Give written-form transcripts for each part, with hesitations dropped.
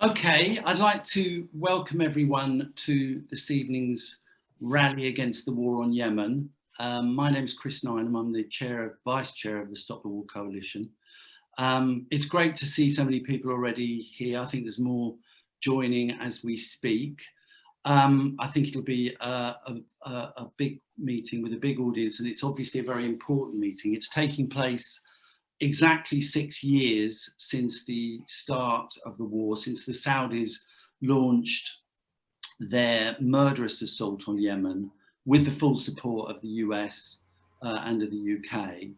Okay, I'd like to welcome everyone to this evening's rally against the war on Yemen. My name is Chris Nynham. I'm the Vice Chair of the Stop the War Coalition. It's great to see so many people already here. I think there's more joining as we speak. I think it'll be a big meeting with a big audience, and it's obviously a very important meeting. It's taking place exactly 6 years since the start of the war, since the Saudis launched their murderous assault on Yemen with the full support of the US and of the UK.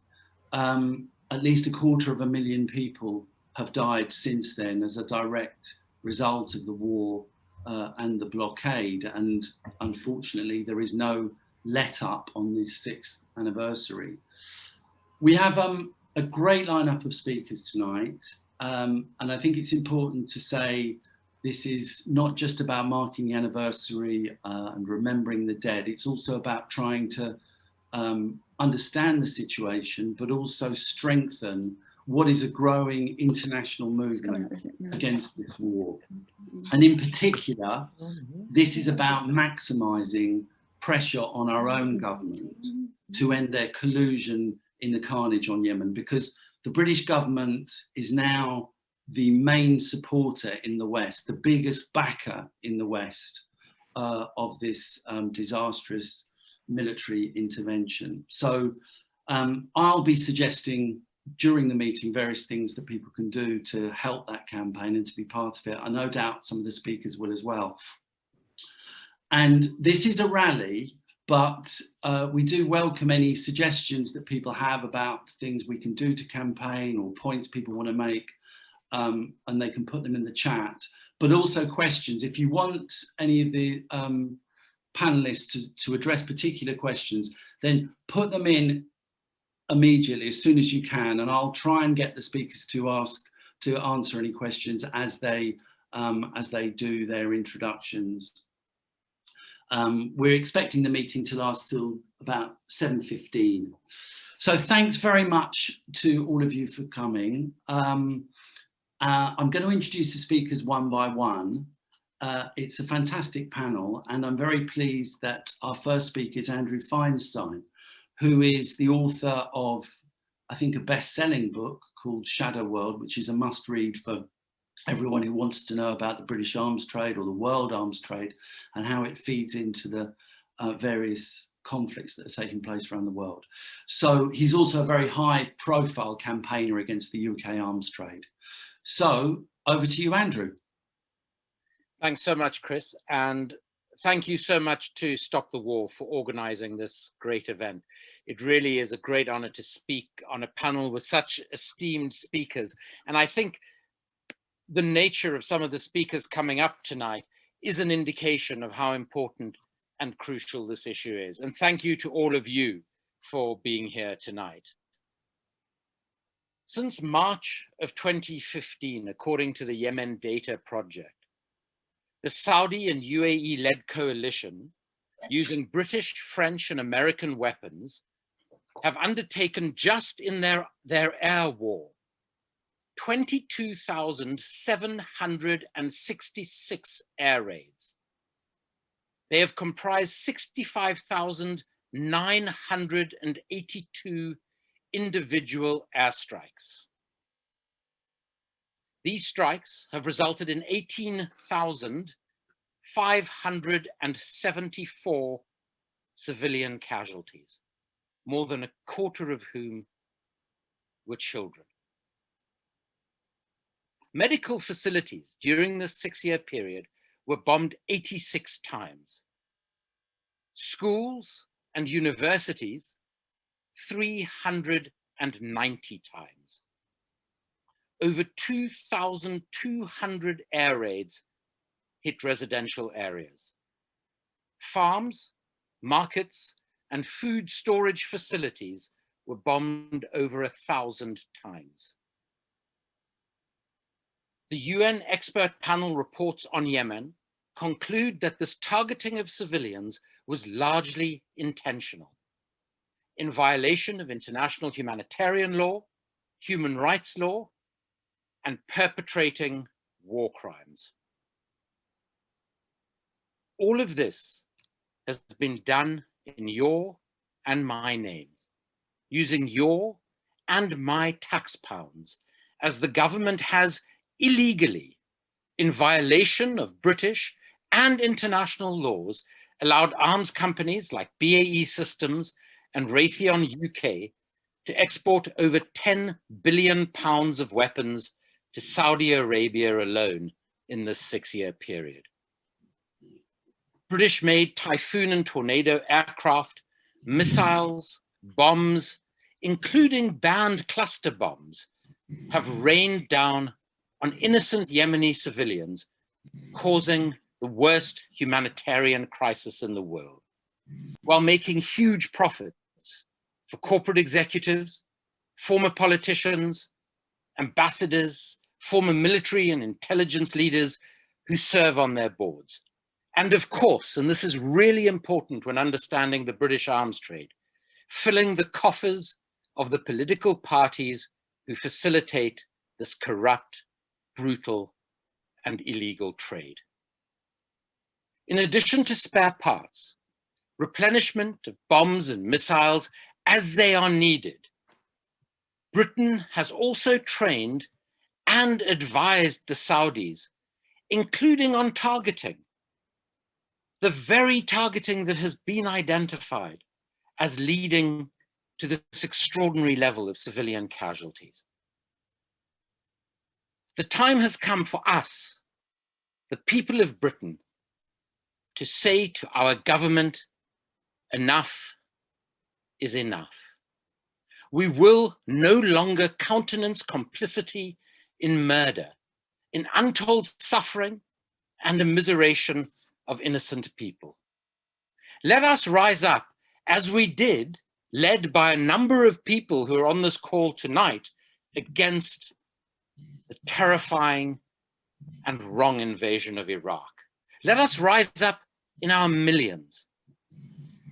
At least 250,000 people have died since then as a direct result of the war and the blockade. And unfortunately, there is no let up on this 6th anniversary. We have a great lineup of speakers tonight, and I think it's important to say this is not just about marking the anniversary and remembering the dead. It's also about trying to understand the situation, but also strengthen what is a growing international movement against this war. And in particular, this is about maximising pressure on our own government to end their collusion in the carnage on Yemen, because the British government is now the main supporter in the West, the biggest backer in the West of this disastrous military intervention. So I'll be suggesting during the meeting various things that people can do to help that campaign and to be part of it. I no doubt some of the speakers will as well. And this is a rally, but we do welcome any suggestions that people have about things we can do to campaign or points people want to make, and they can put them in the chat. But also questions. If you want any of the panelists to address particular questions, then put them in immediately as soon as you can, and I'll try and get the speakers to answer any questions as they do their introductions. We're expecting the meeting to last till about 7:15. So thanks very much to all of you for coming. I'm going to introduce the speakers one by one. It's a fantastic panel, and I'm very pleased that our first speaker is Andrew Feinstein, who is the author of, I think, a best-selling book called Shadow World, which is a must-read for everyone who wants to know about the British arms trade or the world arms trade and how it feeds into the various conflicts that are taking place around the world. So he's also a very high-profile campaigner against the UK arms trade. So over to you, Andrew. Thanks so much, Chris. And thank you so much to Stop the War for organising this great event. It really is a great honour to speak on a panel with such esteemed speakers. And I think the nature of some of the speakers coming up tonight is an indication of how important and crucial this issue is. And thank you to all of you for being here tonight. Since March of 2015, according to the Yemen Data Project, the Saudi and UAE-led coalition, using British, French, and American weapons, have undertaken just in their air war 22,766 air raids. They have comprised 65,982 individual airstrikes. These strikes have resulted in 18,574 civilian casualties, more than a quarter of whom were children. Medical facilities during this 6-year period were bombed 86 times. Schools and universities, 390 times. Over 2,200 air raids hit residential areas. Farms, markets, and food storage facilities were bombed over 1,000 times. The UN expert panel reports on Yemen conclude that this targeting of civilians was largely intentional, in violation of international humanitarian law, human rights law, and perpetrating war crimes. All of this has been done in your and my name, using your and my tax pounds, as the government has illegally, in violation of British and international laws, allowed arms companies like BAE Systems and Raytheon UK to export over £10 billion of weapons to Saudi Arabia alone in this 6-year period. British-made Typhoon and Tornado aircraft, missiles, bombs, including banned cluster bombs, have rained down on innocent Yemeni civilians, causing the worst humanitarian crisis in the world, while making huge profits for corporate executives, former politicians, ambassadors, former military and intelligence leaders who serve on their boards. And of course, and this is really important when understanding the British arms trade, filling the coffers of the political parties who facilitate this corrupt, brutal, and illegal trade. In addition to spare parts, replenishment of bombs and missiles as they are needed, Britain has also trained and advised the Saudis, including on targeting, the very targeting that has been identified as leading to this extraordinary level of civilian casualties. The time has come for us, the people of Britain, to say to our government, enough is enough. We will no longer countenance complicity in murder, in untold suffering and immiseration of innocent people. Let us rise up as we did, led by a number of people who are on this call tonight, against the terrifying and wrong invasion of Iraq. Let us rise up in our millions.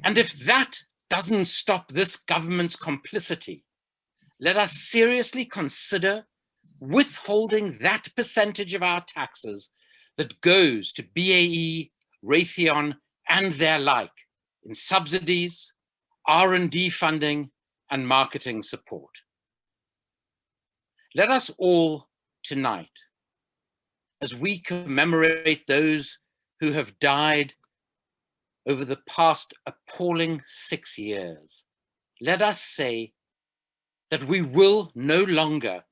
And if that doesn't stop this government's complicity, let us seriously consider withholding that percentage of our taxes that goes to BAE, Raytheon, and their like in subsidies, R&D funding, and marketing support. Let us all tonight, as we commemorate those who have died over the past appalling 6 years, let us say that we will no longer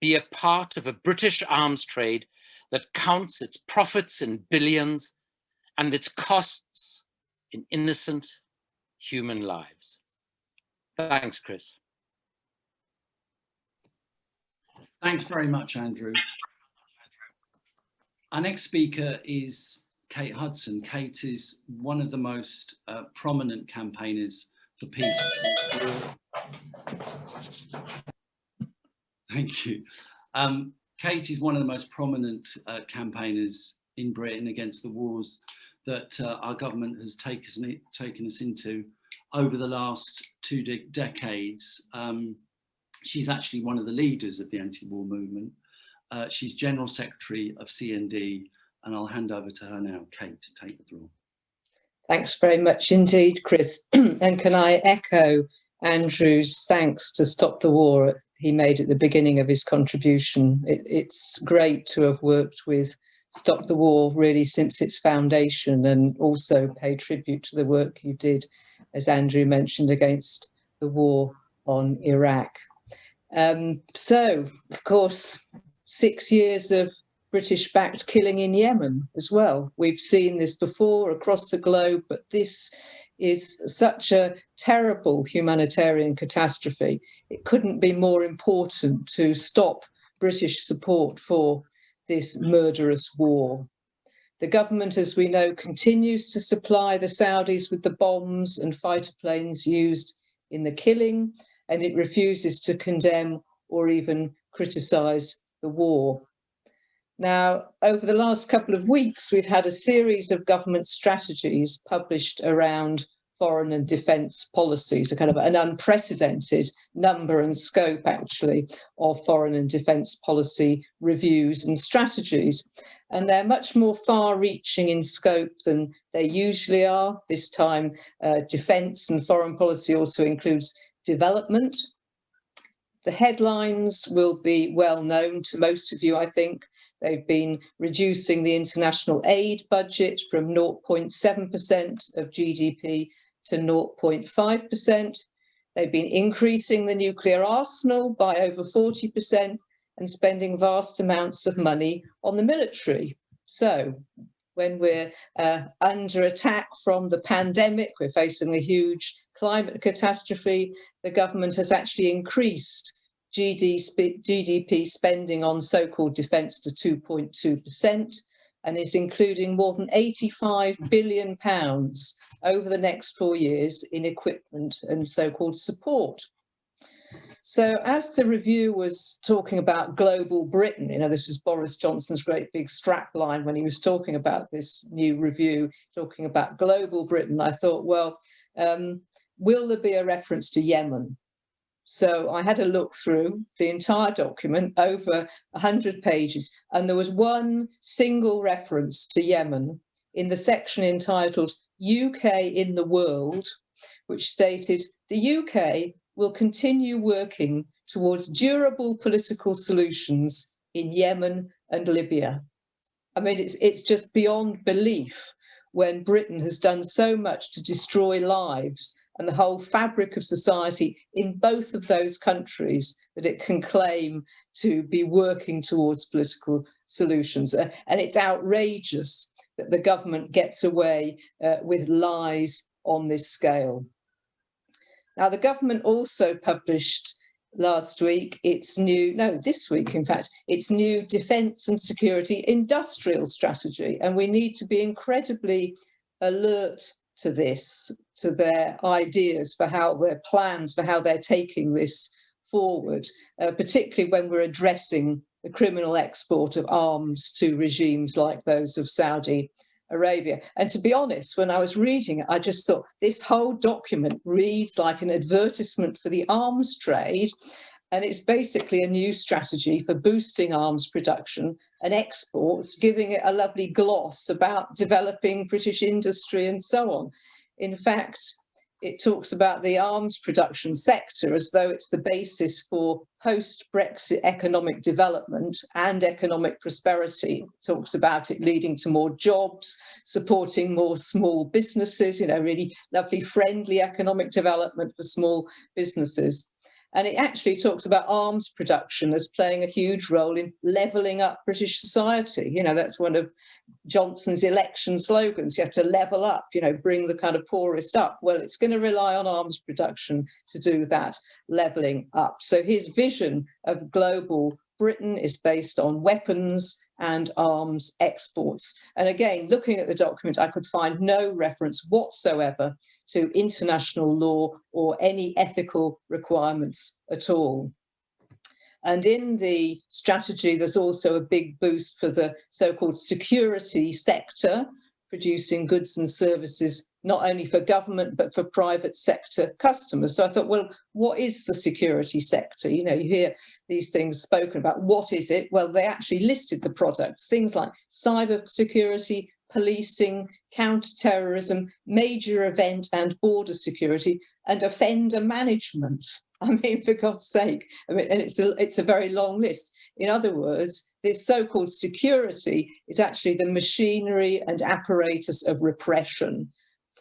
be a part of a British arms trade that counts its profits in billions and its costs in innocent human lives. Thanks, Chris. Thanks very much, Andrew. Our next speaker is Kate Hudson. Kate is one of the most prominent campaigners for peace. Thank you. Kate is one of the most prominent campaigners in Britain against the wars that our government has taken us into over the last 2 decades. She's actually one of the leaders of the anti-war movement. She's General Secretary of CND, and I'll hand over to her now. Kate, to take the floor. Thanks very much indeed, Chris. And can I echo Andrew's thanks to Stop the War he made at the beginning of his contribution. It's great to have worked with Stop the War really since its foundation, and also pay tribute to the work you did, as Andrew mentioned, against the war on Iraq. So, of course, 6 years of British-backed killing in Yemen as well. We've seen this before across the globe, but this is such a terrible humanitarian catastrophe. It couldn't be more important to stop British support for this murderous war. The government, as we know, continues to supply the Saudis with the bombs and fighter planes used in the killing, and it refuses to condemn or even criticise the war. Now, over the last couple of weeks, we've had a series of government strategies published around foreign and defence policy, so kind of an unprecedented number and scope, actually, of foreign and defence policy reviews and strategies. And they're much more far-reaching in scope than they usually are. This time, defence and foreign policy also includes development. The headlines will be well known to most of you, I think. They've been reducing the international aid budget from 0.7% of GDP to 0.5%. They've been increasing the nuclear arsenal by over 40% and spending vast amounts of money on the military. So when we're under attack from the pandemic, we're facing a huge climate catastrophe, the government has actually increased GDP spending on so-called defence to 2.2% and is including more than £85 billion over the next 4 years in equipment and so-called support. So as the review was talking about global Britain, you know, this was Boris Johnson's great big strap line when he was talking about this new review, talking about global Britain, I thought, well, will there be a reference to Yemen? So I had a look through the entire document, over 100 pages, and there was one single reference to Yemen in the section entitled UK in the World, which stated the UK will continue working towards durable political solutions in Yemen and Libya. I mean, it's just beyond belief when Britain has done so much to destroy lives and the whole fabric of society in both of those countries that it can claim to be working towards political solutions. And it's outrageous that the government gets away with lies on this scale. Now, the government also published last week its new, no, this week, in fact, its new defence and security industrial strategy. And we need to be incredibly alert to this, to their ideas for how, their plans for how they're taking this forward, particularly when we're addressing the criminal export of arms to regimes like those of Saudi Arabia. And to be honest, when I was reading it, I just thought this whole document reads like an advertisement for the arms trade. And it's basically a new strategy for boosting arms production and exports, giving it a lovely gloss about developing British industry and so on. In fact, it talks about the arms production sector as though it's the basis for post-Brexit economic development and economic prosperity. It talks about it leading to more jobs, supporting more small businesses, you know, really lovely, friendly economic development for small businesses. And it actually talks about arms production as playing a huge role in levelling up British society. You know, that's one of Johnson's election slogans. You have to level up, you know, bring the kind of poorest up. Well, it's going to rely on arms production to do that levelling up. So his vision of global Britain is based on weapons and arms exports. And again, looking at the document, I could find no reference whatsoever to international law or any ethical requirements at all. And in the strategy, there's also a big boost for the so-called security sector, producing goods and services, not only for government, but for private sector customers. So I thought, well, what is the security sector? You know, you hear these things spoken about. What is it? Well, they actually listed the products, things like cyber security, policing, counter-terrorism, major event and border security, and offender management. I mean, for God's sake, I mean, and it's a very long list. In other words, this so-called security is actually the machinery and apparatus of repression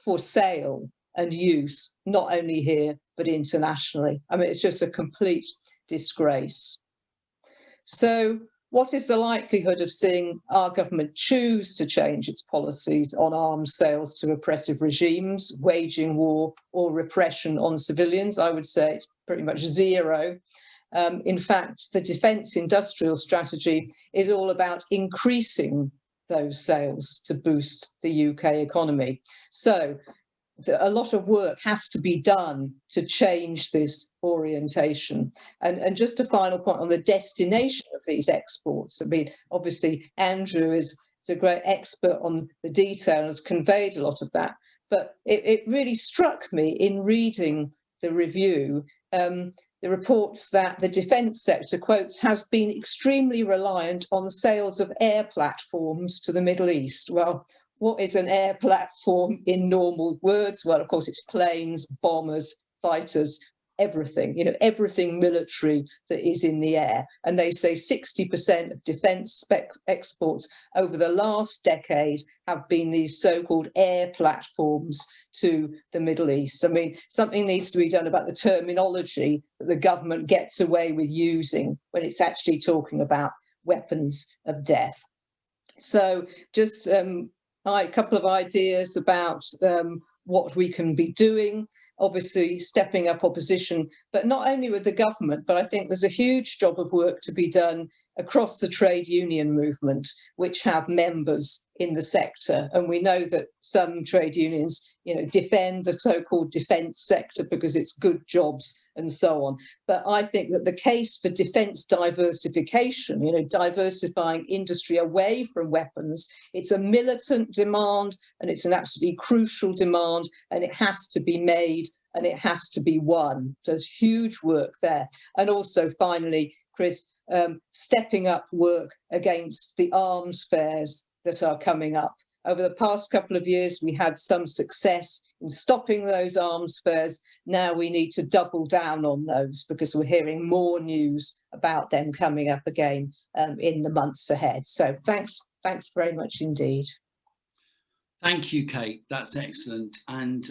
for sale and use, not only here, but internationally. I mean, it's just a complete disgrace. So what is the likelihood of seeing our government choose to change its policies on arms sales to oppressive regimes, waging war or repression on civilians? I would say it's pretty much zero. In fact, the defence industrial strategy is all about increasing those sales to boost the UK economy. So a lot of work has to be done to change this orientation. And just a final point on the destination of these exports. I mean, obviously, Andrew is a great expert on the detail and has conveyed a lot of that. but it really struck me in reading the review, the reports that the defence sector, quotes, has been extremely reliant on the sales of air platforms to the Middle East. Well, what is an air platform in normal words? Well, of course, it's planes, bombers, fighters, everything, you know, everything military that is in the air. And they say 60% of defence exports over the last decade have been these so-called air platforms to the Middle East. I mean, something needs to be done about the terminology that the government gets away with using when it's actually talking about weapons of death. So just a couple of ideas about what we can be doing. Obviously stepping up opposition, but not only with the government, but I think there's a huge job of work to be done across the trade union movement, which have members in the sector. And we know that some trade unions, you know, defend the so-called defence sector because it's good jobs and so on. But I think that the case for defence diversification, you know, diversifying industry away from weapons, it's a militant demand and it's an absolutely crucial demand, and it has to be made and it has to be won. So there's huge work there. And also finally, Chris, stepping up work against the arms fairs that are coming up. Over the past couple of years, we had some success in stopping those arms fairs. Now we need to double down on those because we're hearing more news about them coming up again in the months ahead. So thanks very much indeed. Thank you, Kate. That's excellent. And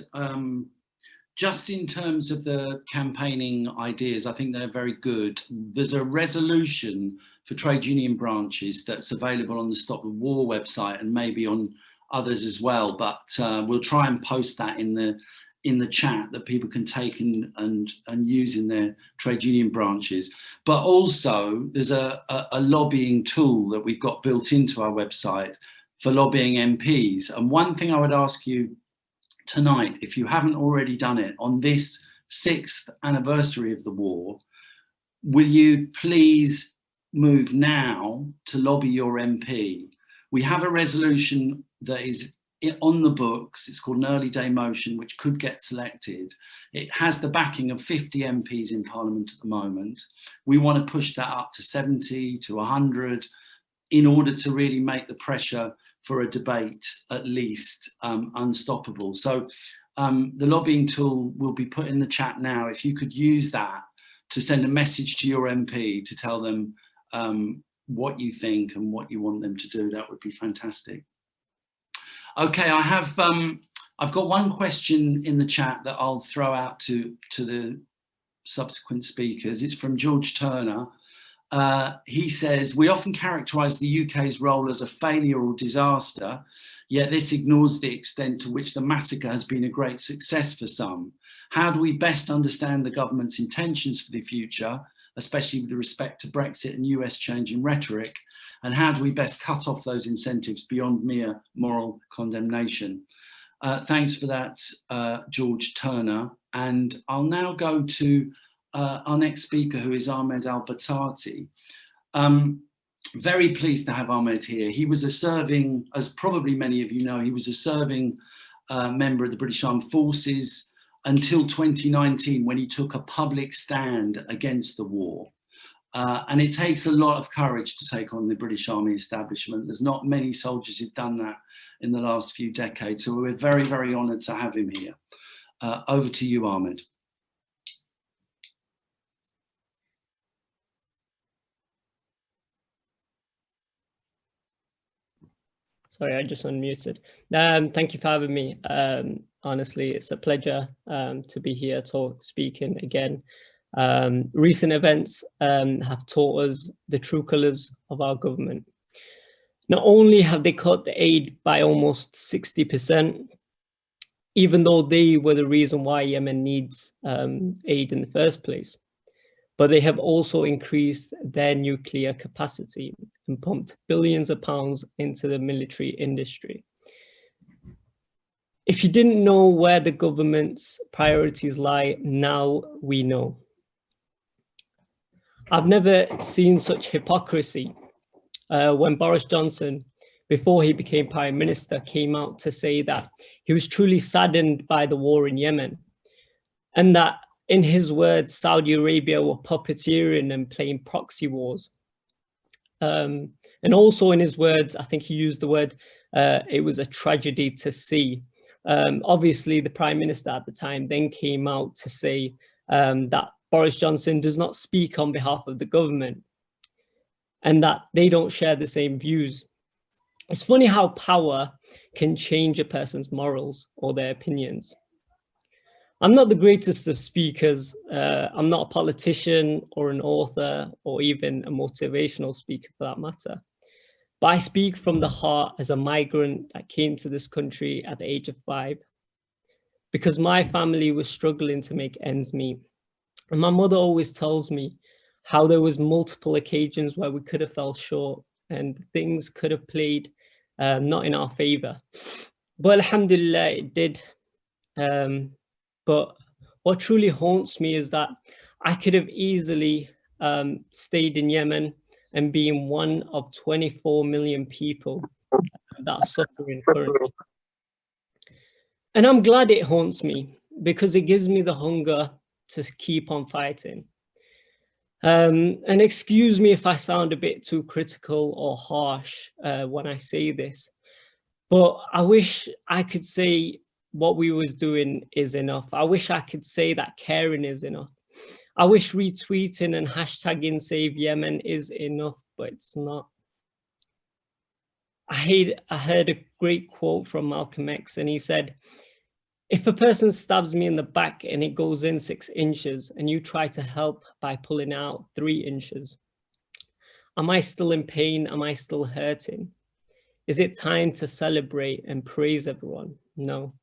just in terms of the campaigning ideas, I think they're very good. There's a resolution for trade union branches that's available on the Stop the War website and maybe on others as well, but we'll try and post that in the chat that people can take and use in their trade union branches. But also there's a lobbying tool that we've got built into our website for lobbying MPs. And one thing I would ask you tonight, if you haven't already done it, on this 6th anniversary of the war, will you please move now to lobby your MP? We have a resolution that is on the books. It's called an early day motion, which could get selected. It has the backing of 50 MPs in Parliament at the moment. We want to push that up to 70 to 100 in order to really make the pressure for a debate at least unstoppable. So the lobbying tool will be put in the chat now. If you could use that to send a message to your MP to tell them what you think and what you want them to do, that would be fantastic. Okay, I've got one question in the chat that I'll throw out to the subsequent speakers. It's from George Turner. He says, we often characterise the UK's role as a failure or disaster, yet this ignores the extent to which the massacre has been a great success for some. How do we best understand the government's intentions for the future, especially with respect to Brexit and US change in rhetoric? And how do we best cut off those incentives beyond mere moral condemnation? Thanks for that, George Turner. And I'll now go to our next speaker, who is Ahmed Al-Babati. Very pleased to have Ahmed here. He was a serving, as probably many of you know, he was a serving member of the British Armed Forces until 2019, when he took a public stand against the war. And it takes a lot of courage to take on the British Army establishment. There's not many soldiers who've done that in the last few decades. So we're very, very honoured to have him here. Over to you, Ahmed. Sorry, I just unmuted. Thank you for having me. Honestly, it's a pleasure to be here speaking again. Recent events have taught us the true colours of our government. Not only have they cut the aid by almost 60%, even though they were the reason why Yemen needs aid in the first place, but they have also increased their nuclear capacity and pumped billions of pounds into the military industry. If you didn't know where the government's priorities lie, now we know. I've never seen such hypocrisy when Boris Johnson before he became Prime Minister, came out to say that he was truly saddened by the war in Yemen, and that, in his words, Saudi Arabia were puppeteering and playing proxy wars. And also in his words, I think he used the word, it was a tragedy to see. Obviously, the Prime Minister at the time then came out to say that Boris Johnson does not speak on behalf of the government and that they don't share the same views. It's funny how power can change a person's morals or their opinions. I'm not the greatest of speakers. I'm not a politician or an author or even a motivational speaker for that matter. But I speak from the heart as a migrant that came to this country at the age of 5, because my family was struggling to make ends meet. And my mother always tells me how there was multiple occasions where we could have fell short and things could have played not in our favor. But alhamdulillah, it did. But what truly haunts me is that I could have easily stayed in Yemen and being one of 24 million people that are suffering currently. And I'm glad it haunts me, because it gives me the hunger to keep on fighting. And excuse me if I sound a bit too critical or harsh when I say this, but I wish I could say what we was doing is enough. I wish I could say that caring is enough. I wish retweeting and hashtagging Save Yemen is enough, but it's not. I heard a great quote from Malcolm X, and he said, if a person stabs me in the back and it goes in 6 inches and you try to help by pulling out 3 inches, am I still in pain? Am I still hurting? Is it time to celebrate and praise everyone? No.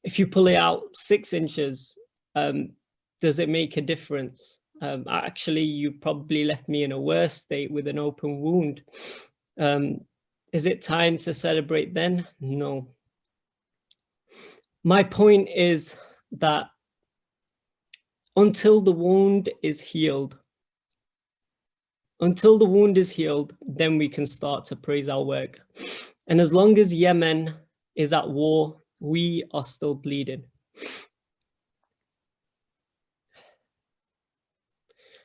If you pull it out 6 inches, does it make a difference? Actually, you probably left me in a worse state with an open wound. Is it time to celebrate then? No. My point is that until the wound is healed, then we can start to praise our work. And as long as Yemen is at war, we are still bleeding.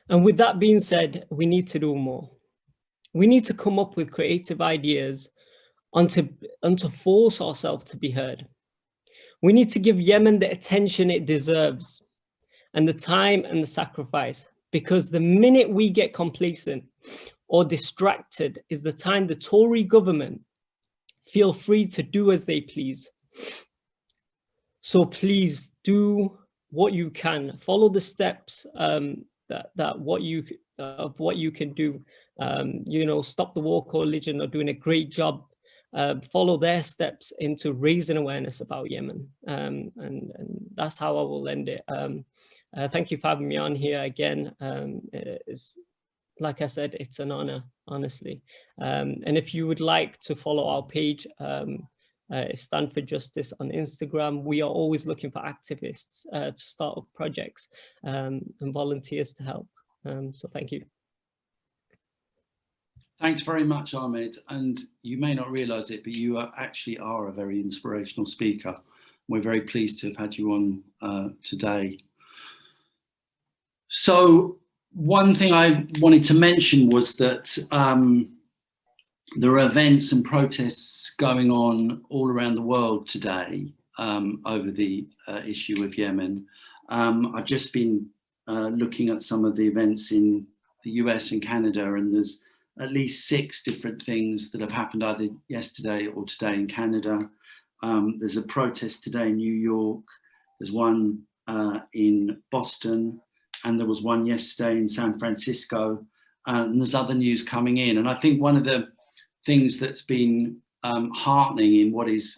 And with that being said, we need to do more. We need to come up with creative ideas and to force ourselves to be heard. We need to give Yemen the attention it deserves and the time and the sacrifice, because the minute we get complacent or distracted is the time the Tory government feel free to do as they please. So please do what you can, follow the steps of what you can do. You know, Stop the War Coalition are doing a great job. Follow their steps into raising awareness about Yemen, and that's how I will end it. Thank you for having me on here again. Like I said, it's an honor, honestly. And if you would like to follow our page, Stand for Justice on Instagram, we are always looking for activists to start up projects and volunteers to help. So thank you. Thanks very much, Ahmed. And you may not realize it, but you actually are a very inspirational speaker. We're very pleased to have had you on today. So one thing I wanted to mention was that there are events and protests going on all around the world today over the issue of Yemen. I've just been looking at some of the events in the US and Canada, and there's at least 6 different things that have happened either yesterday or today in Canada. There's a protest today in New York, there's one in Boston, and there was one yesterday in San Francisco, and there's other news coming in. And I think one of the things that's been heartening in what is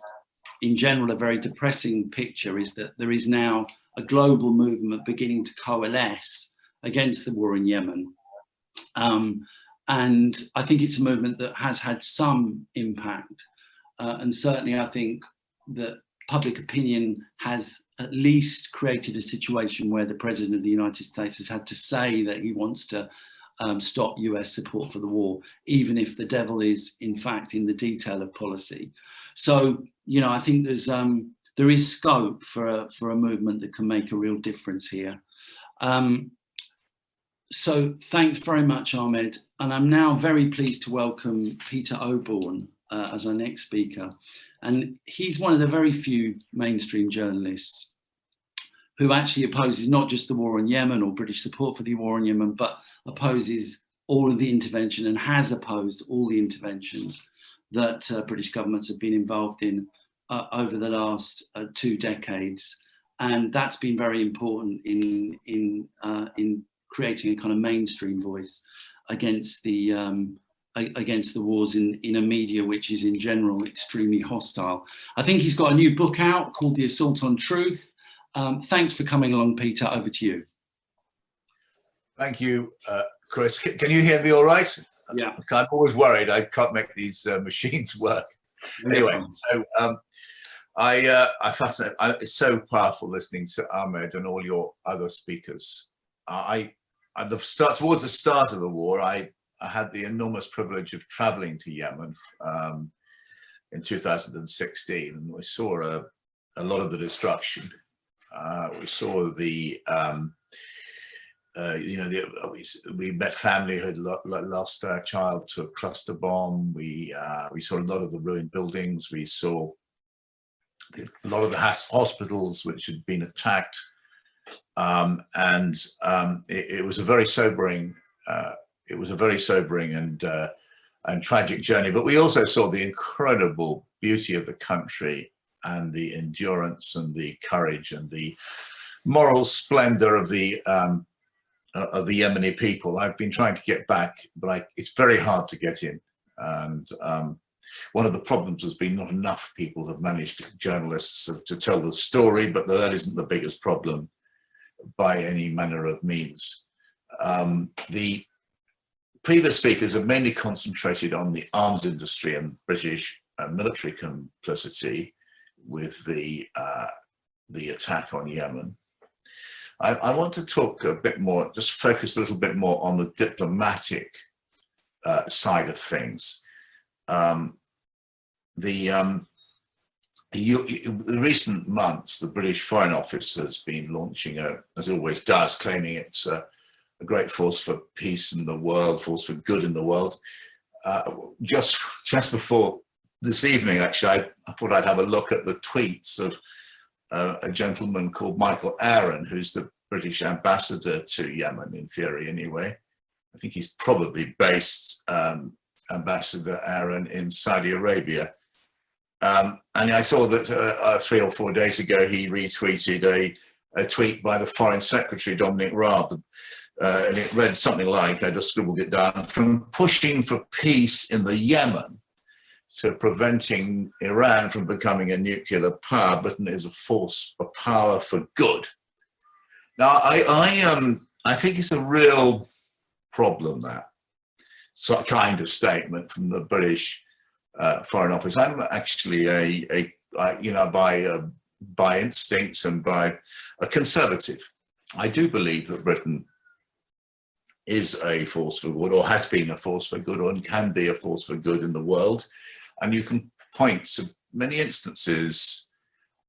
in general a very depressing picture is that there is now a global movement beginning to coalesce against the war in Yemen. And I think it's a movement that has had some impact. And certainly I think that public opinion has at least created a situation where the President of the United States has had to say that he wants to stop US support for the war, even if the devil is in fact in the detail of policy. So, you know, I think there is scope for a movement that can make a real difference here. So thanks very much, Ahmed. And I'm now very pleased to welcome Peter Oborne as our next speaker. And he's one of the very few mainstream journalists who actually opposes not just the war on Yemen or British support for the war on Yemen, but opposes all of the intervention and has opposed all the interventions that British governments have been involved in over the last 2 decades. And that's been very important in creating a kind of mainstream voice against the wars in a media which is in general extremely hostile. I think he's got a new book out called The Assault on Truth. Thanks for coming along, Peter. Over to you. Thank you, Chris. Can you hear me all right? Yeah. I'm always worried I can't make these machines work. Anyway, so I fascinate. It's so powerful listening to Ahmed and all your other speakers. Towards the start of the war, I had the enormous privilege of traveling to Yemen in 2016, and we saw a lot of the destruction. We saw the, you know, we met family who had lost their child to a cluster bomb. We saw a lot of the ruined buildings. We saw a lot of the hospitals which had been attacked. It was a very sobering, and tragic journey. But we also saw the incredible beauty of the country and the endurance and the courage and the moral splendor of the Yemeni people. I've been trying to get back, but it's very hard to get in. And one of the problems has been not enough people have managed, journalists, to tell the story, but that isn't the biggest problem by any manner of means. The previous speakers have mainly concentrated on the arms industry and British military complicity with the attack on Yemen. I want to talk a bit more, just focus a little bit more on the diplomatic side of things. In recent months, the British Foreign Office has been launching, as it always does, claiming it's a great force for peace in the world, force for good in the world. Just before this evening, actually, I thought I'd have a look at the tweets of a gentleman called Michael Aaron, who's the British ambassador to Yemen, in theory anyway. I think he's probably based, Ambassador Aaron, in Saudi Arabia. And I saw that 3 or 4 days ago, he retweeted a tweet by the Foreign Secretary, Dominic Raab, and it read something like, I just scribbled it down, from pushing for peace in the Yemen to preventing Iran from becoming a nuclear power, Britain is a force, a power for good. Now, I think it's a real problem, that kind of statement from the British Foreign Office. I'm actually by instincts and by a conservative. I do believe that Britain is a force for good, or has been a force for good, or can be a force for good in the world. And you can point to many instances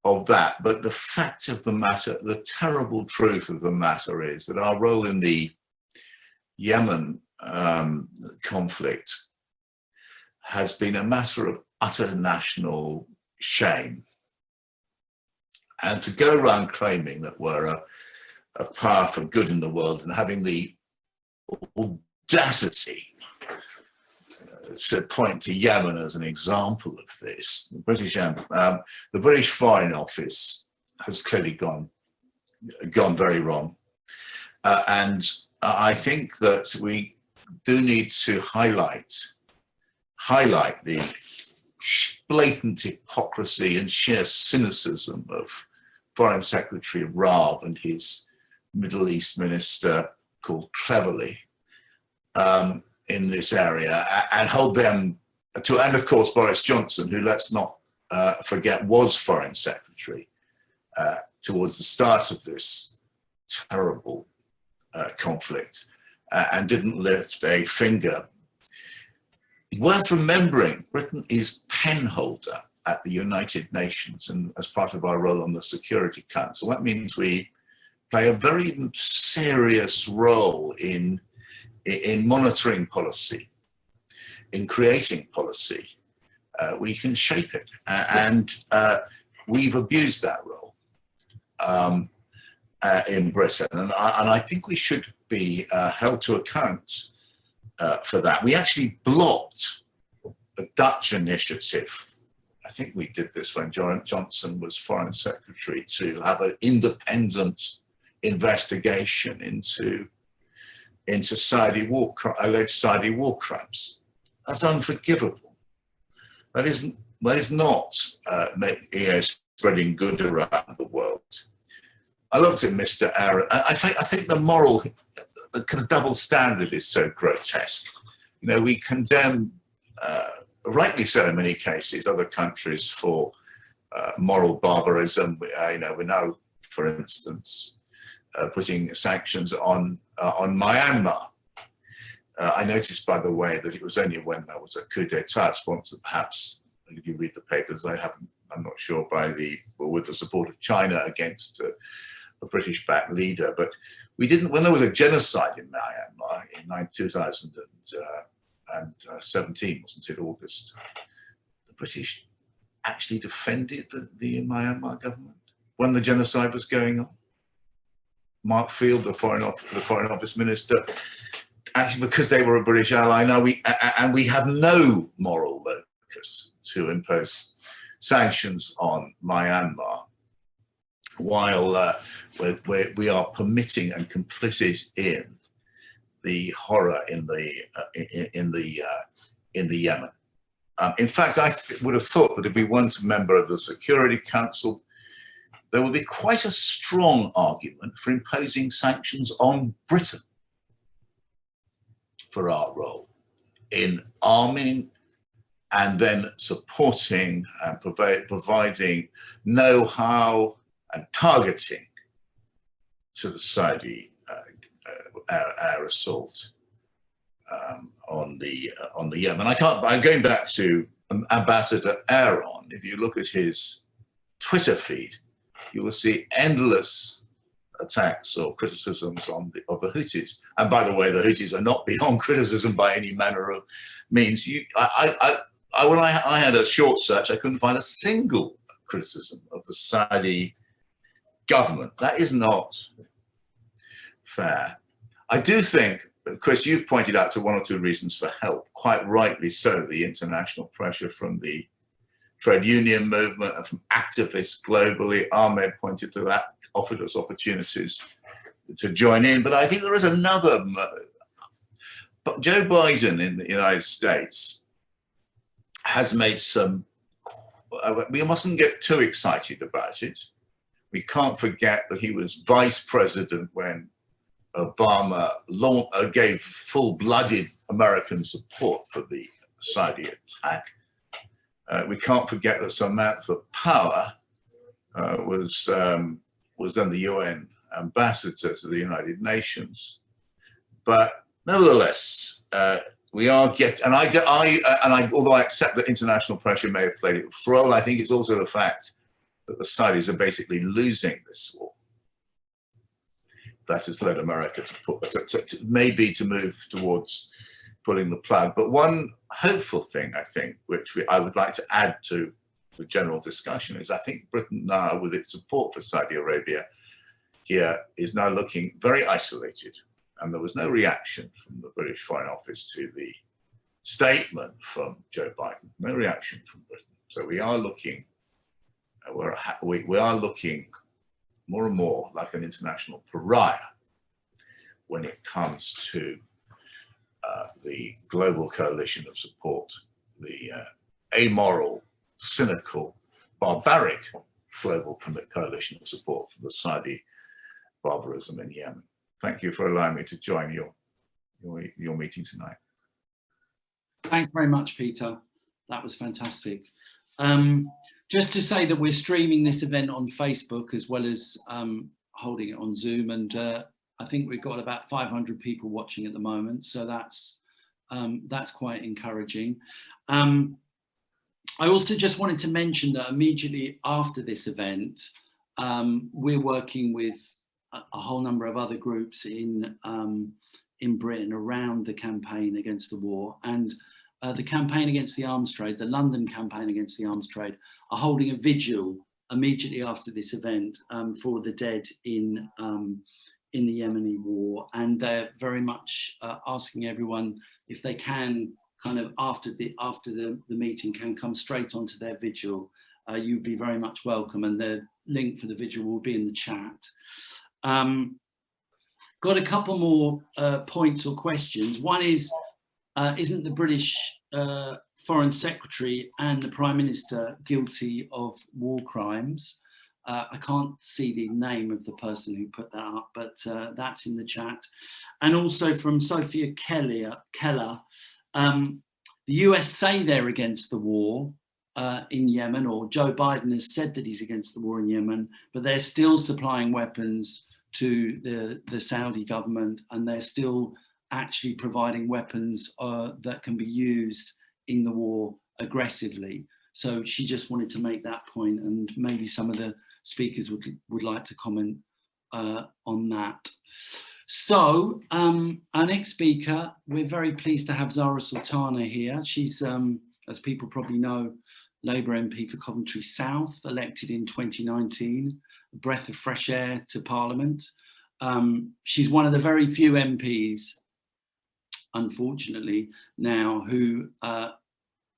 of that. But the fact of the matter, the terrible truth of the matter is that our role in the Yemen conflict has been a matter of utter national shame. And to go around claiming that we're a power for good in the world and having the audacity to point to Yemen as an example of this, the British Foreign Office has clearly gone very wrong. And I think that we do need to highlight the blatant hypocrisy and sheer cynicism of Foreign Secretary Raab and his Middle East minister called Cleverly in this area, and hold them to, and of course Boris Johnson, who, let's not forget, was Foreign Secretary towards the start of this terrible conflict. and didn't lift a finger. Worth remembering, Britain is pen holder at the United Nations and as part of our role on the Security Council. That means we play a very serious role in monitoring policy, in creating policy. We can shape it, and we've abused that role in Britain, and I think we should be held to account for that. We actually blocked a Dutch initiative. I think we did this when Johnson was Foreign Secretary, to have an independent investigation into alleged Saudi war crimes. That's unforgivable. That is not spreading good around the world. I looked at Mr. Aaron. I think the kind of double standard is so grotesque. You know, we condemn, rightly so in many cases, other countries for moral barbarism. We're now, for instance, putting sanctions on Myanmar. I noticed, by the way, that it was only when there was a coup d'etat sponsored, perhaps, if you read the papers, I'm not sure, with the support of China against a British-backed leader, but we didn't, when there was a genocide in Myanmar in 2017, wasn't it, August, the British actually defended the Myanmar government when the genocide was going on. Mark Field, the Foreign Office Minister, actually, because they were a British ally, now we have no moral locus to impose sanctions on Myanmar, while we are permitting and complicit in the horror in the Yemen. In fact, I would have thought that if we weren't a member of the Security Council, there would be quite a strong argument for imposing sanctions on Britain for our role in arming and then supporting and providing know-how and targeting to the Saudi air assault on the Yemen. I'm going back to Ambassador Aaron. If you look at his Twitter feed, you will see endless attacks or criticisms of the Houthis. And by the way, the Houthis are not beyond criticism by any manner of means. When I had a short search, I couldn't find a single criticism of the Saudi government. That is not fair. I do think, Chris, you've pointed out to one or two reasons for help, quite rightly so, the international pressure from the trade union movement and from activists globally. Ahmed pointed to that, offered us opportunities to join in. But I think there is another. But Joe Biden in the United States has made some. We mustn't get too excited about it. We can't forget that he was vice president when Obama gave full-blooded American support for the Saudi attack. We can't forget that Samantha Power was then the UN ambassador to the United Nations. But nevertheless, we are although I accept that international pressure may have played its role, I think it's also the fact that the Saudis are basically losing this war that has led America to move towards pulling the plug. But one hopeful thing, I think, which I would like to add to the general discussion, is I think Britain now, with its support for Saudi Arabia here, is now looking very isolated. And there was no reaction from the British Foreign Office to the statement from Joe Biden, no reaction from Britain. So we are looking, we are looking more and more like an international pariah when it comes to the global coalition of support, the amoral, cynical, barbaric global coalition of support for the Saudi barbarism in Yemen. Thank you for allowing me to join your meeting tonight. Thanks very much, Peter. That was fantastic. Just to say that we're streaming this event on Facebook as well as holding it on Zoom, and I think we've got about 500 people watching at the moment, so that's quite encouraging. I also just wanted to mention that immediately after this event, we're working with a whole number of other groups in Britain around the campaign against the war, and the campaign against the arms trade, the London campaign against the arms trade, are holding a vigil immediately after this event for the dead in the Yemeni war, and they're very much asking everyone if they can, kind of after the meeting, can come straight onto their vigil. You'd be very much welcome, and the link for the vigil will be in the chat. Got a couple more points or questions. One is, isn't the British Foreign Secretary and the Prime Minister guilty of war crimes? I can't see the name of the person who put that up, but that's in the chat. And also from Sophia Keller, the US say they're against the war in Yemen, or Joe Biden has said that he's against the war in Yemen, but they're still supplying weapons to the Saudi government, and they're still actually providing weapons that can be used in the war aggressively. So she just wanted to make that point, and maybe some of the speakers would like to comment on that. So our next speaker, we're very pleased to have Zara Sultana here. She's, as people probably know, Labour MP for Coventry South, elected in 2019, a breath of fresh air to Parliament. She's one of the very few MPs, unfortunately, now who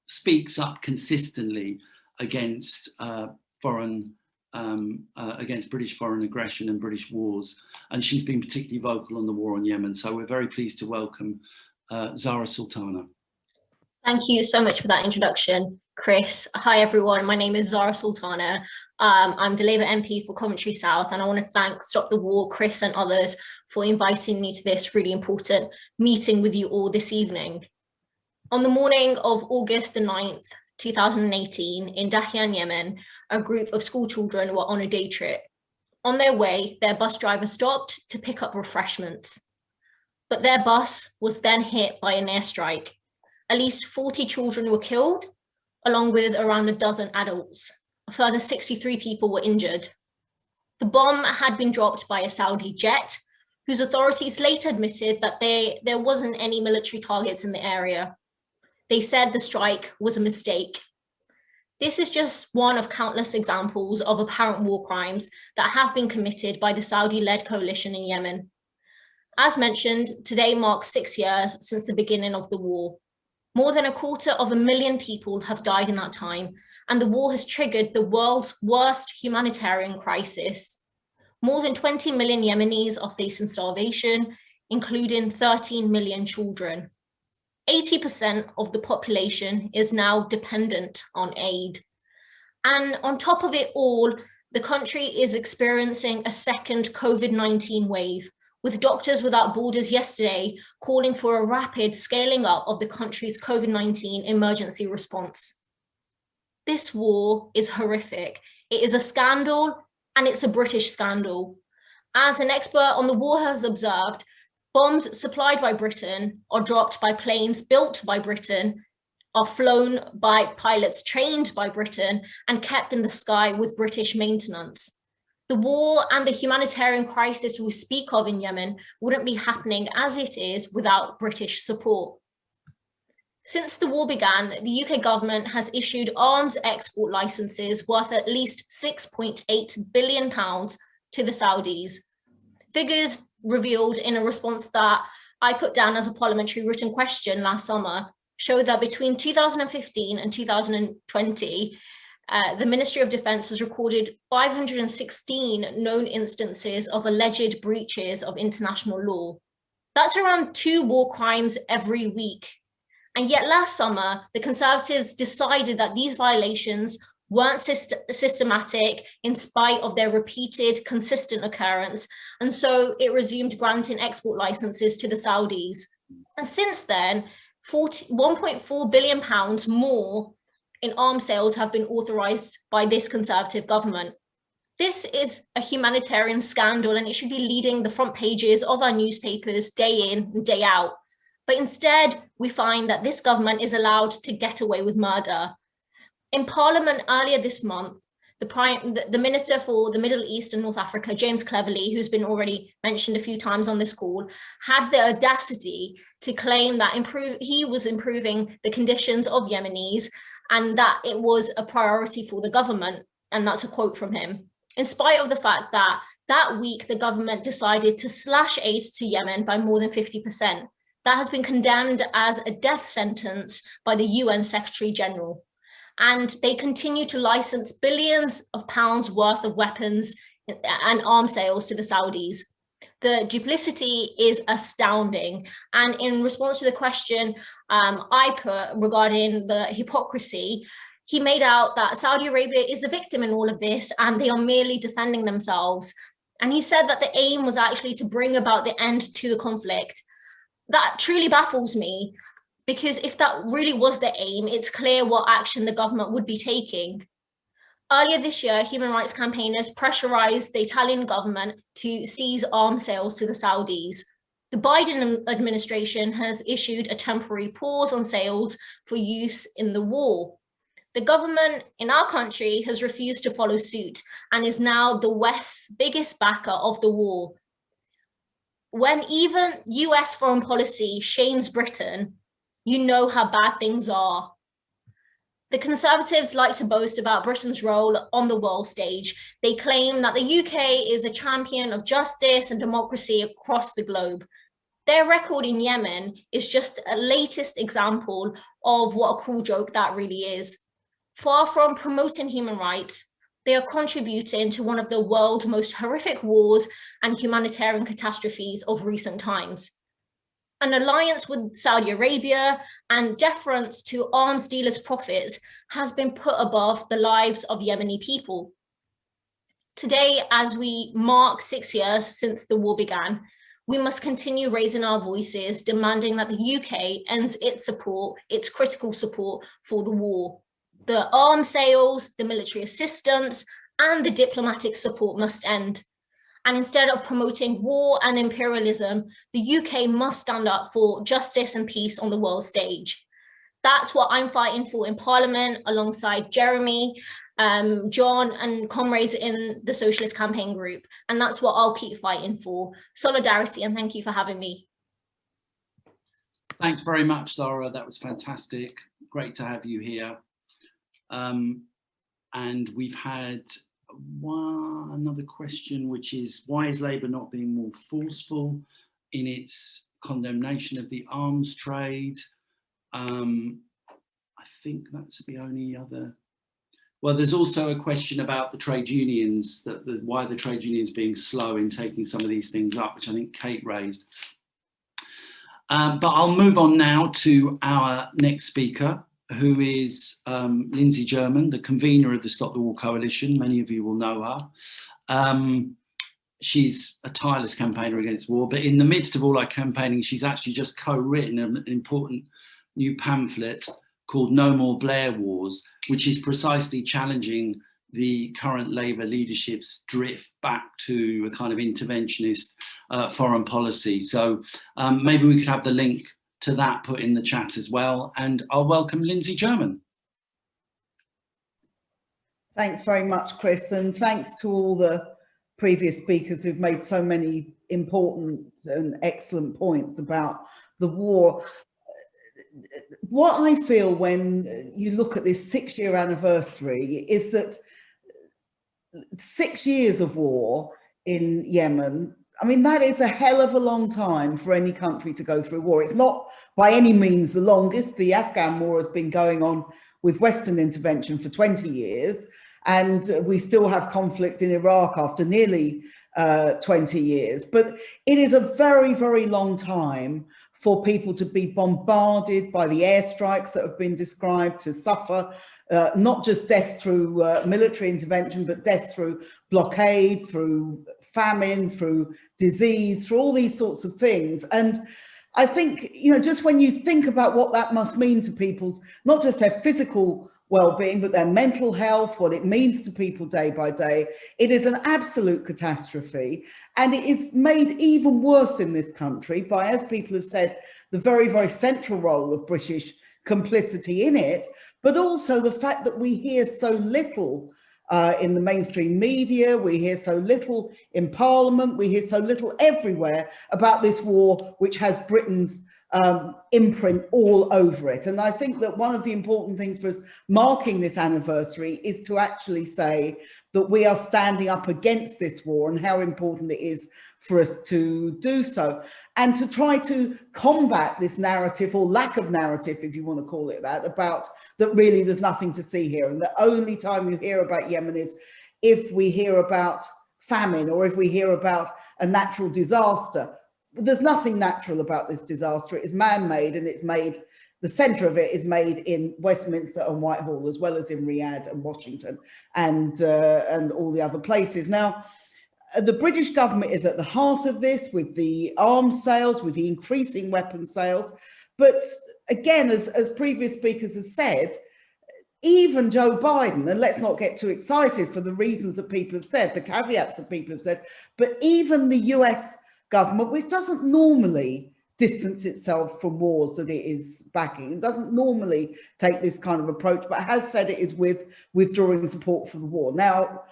speaks up consistently against against British foreign aggression and British wars, and she's been particularly vocal on the war on Yemen. So we're very pleased to welcome Zara Sultana. Thank you so much for that introduction, Chris. Hi everyone, my name is Zara Sultana. I'm the Labour MP for Coventry South, and I want to thank Stop the War, Chris and others for inviting me to this really important meeting with you all this evening. On the morning of August the 9th, 2018, in Dahian, Yemen, a group of school children were on a day trip. On their way, their bus driver stopped to pick up refreshments. But their bus was then hit by an airstrike. At least 40 children were killed, along with around a dozen adults. A further 63 people were injured. The bomb had been dropped by a Saudi jet, whose authorities later admitted that there wasn't any military targets in the area. They said the strike was a mistake. This is just one of countless examples of apparent war crimes that have been committed by the Saudi-led coalition in Yemen. As mentioned, today marks 6 years since the beginning of the war. More than 250,000 people have died in that time, and the war has triggered the world's worst humanitarian crisis. More than 20 million Yemenis are facing starvation, including 13 million children. 80% of the population is now dependent on aid. And on top of it all, the country is experiencing a second COVID-19 wave, with Doctors Without Borders yesterday calling for a rapid scaling up of the country's COVID-19 emergency response. This war is horrific. It is a scandal, and it's a British scandal. As an expert on the war has observed, bombs supplied by Britain are dropped by planes built by Britain, are flown by pilots trained by Britain, and kept in the sky with British maintenance. The war and the humanitarian crisis we speak of in Yemen wouldn't be happening as it is without British support. Since the war began, the UK government has issued arms export licenses worth at least £6.8 billion to the Saudis. Figures revealed in a response that I put down as a parliamentary written question last summer show that between 2015 and 2020, the Ministry of Defence has recorded 516 known instances of alleged breaches of international law. That's around 2 war crimes every week. And yet last summer, the Conservatives decided that these violations weren't systematic in spite of their repeated, consistent occurrence. And so it resumed granting export licenses to the Saudis. And since then, £1.4 billion more in arms sales have been authorised by this Conservative government. This is a humanitarian scandal and it should be leading the front pages of our newspapers day in and day out. But instead, we find that this government is allowed to get away with murder. In Parliament earlier this month, the Minister for the Middle East and North Africa, James Cleverly, who's been already mentioned a few times on this call, had the audacity to claim that he was improving the conditions of Yemenis and that it was a priority for the government. And that's a quote from him. In spite of the fact that that week, the government decided to slash aid to Yemen by more than 50%. That has been condemned as a death sentence by the UN Secretary General. And they continue to license billions of pounds worth of weapons and arms sales to the Saudis. The duplicity is astounding. And in response to the question I put regarding the hypocrisy, he made out that Saudi Arabia is the victim in all of this and they are merely defending themselves. And he said that the aim was actually to bring about the end to the conflict. That truly baffles me, because if that really was the aim, it's clear what action the government would be taking. Earlier this year, human rights campaigners pressurized the Italian government to seize arms sales to the Saudis. The Biden administration has issued a temporary pause on sales for use in the war. The government in our country has refused to follow suit and is now the West's biggest backer of the war. When even US foreign policy shames Britain, you know how bad things are. The Conservatives like to boast about Britain's role on the world stage. They claim that the UK is a champion of justice and democracy across the globe. Their record in Yemen is just a latest example of what a cruel joke that really is. Far from promoting human rights, they are contributing to one of the world's most horrific wars and humanitarian catastrophes of recent times. An alliance with Saudi Arabia and deference to arms dealers' profits has been put above the lives of Yemeni people. Today, as we mark 6 years since the war began, we must continue raising our voices, demanding that the UK ends its critical support for the war. The arms sales, the military assistance, and the diplomatic support must end. And instead of promoting war and imperialism, the UK must stand up for justice and peace on the world stage. That's what I'm fighting for in Parliament, alongside Jeremy, John, and comrades in the Socialist Campaign Group. And that's what I'll keep fighting for. Solidarity, and thank you for having me. Thanks very much, Zara. That was fantastic. Great to have you here. And we've had another question, which is, why is Labour not being more forceful in its condemnation of the arms trade? I think that's the only other. Well, there's also a question about the trade unions, why the trade unions being slow in taking some of these things up, which I think Kate raised. But I'll move on now to our next speaker, who is Lindsey German, the convener of the Stop the War Coalition. Many of you will know her. She's a tireless campaigner against war, but in the midst of all our campaigning, she's actually just co-written an important new pamphlet called No More Blair Wars, which is precisely challenging the current Labour leadership's drift back to a kind of interventionist foreign policy. So maybe we could have the link to that put in the chat as well. And I'll welcome Lindsey German. Thanks very much, Chris, and thanks to all the previous speakers who've made so many important and excellent points about the war. What I feel when you look at this 6-year anniversary is that 6 years of war in Yemen, I mean, that is a hell of a long time for any country to go through war. It's not by any means the longest. The Afghan war has been going on with Western intervention for 20 years, and we still have conflict in Iraq after nearly 20 years. But it is a very, very long time for people to be bombarded by the airstrikes that have been described, to suffer not just deaths through military intervention, but deaths through blockade, through famine, through disease, through all these sorts of things. And I think, you know, just when you think about what that must mean to people's, not just their physical well-being, but their mental health, what it means to people day by day, it is an absolute catastrophe. And it is made even worse in this country by, as people have said, the very, very central role of British complicity in it, but also the fact that we hear so little in the mainstream media, we hear so little in Parliament, we hear so little everywhere about this war, which has Britain's imprint all over it. And I think that one of the important things for us marking this anniversary is to actually say that we are standing up against this war and how important it is for us to do so, and to try to combat this narrative, or lack of narrative, if you want to call it that, about that really there's nothing to see here. And the only time you hear about Yemen is if we hear about famine or if we hear about a natural disaster. But there's nothing natural about this disaster. It is man-made, and it's made, the centre of it is made in Westminster and Whitehall, as well as in Riyadh and Washington and all the other places. Now, the British government is at the heart of this, with the arms sales, with the increasing weapons sales. But again, as previous speakers have said, even Joe Biden, and let's not get too excited for the reasons that people have said, the caveats that people have said, but even the US government, which doesn't normally distance itself from wars that it is backing, it doesn't normally take this kind of approach, but has said it is withdrawing support for the war. Now,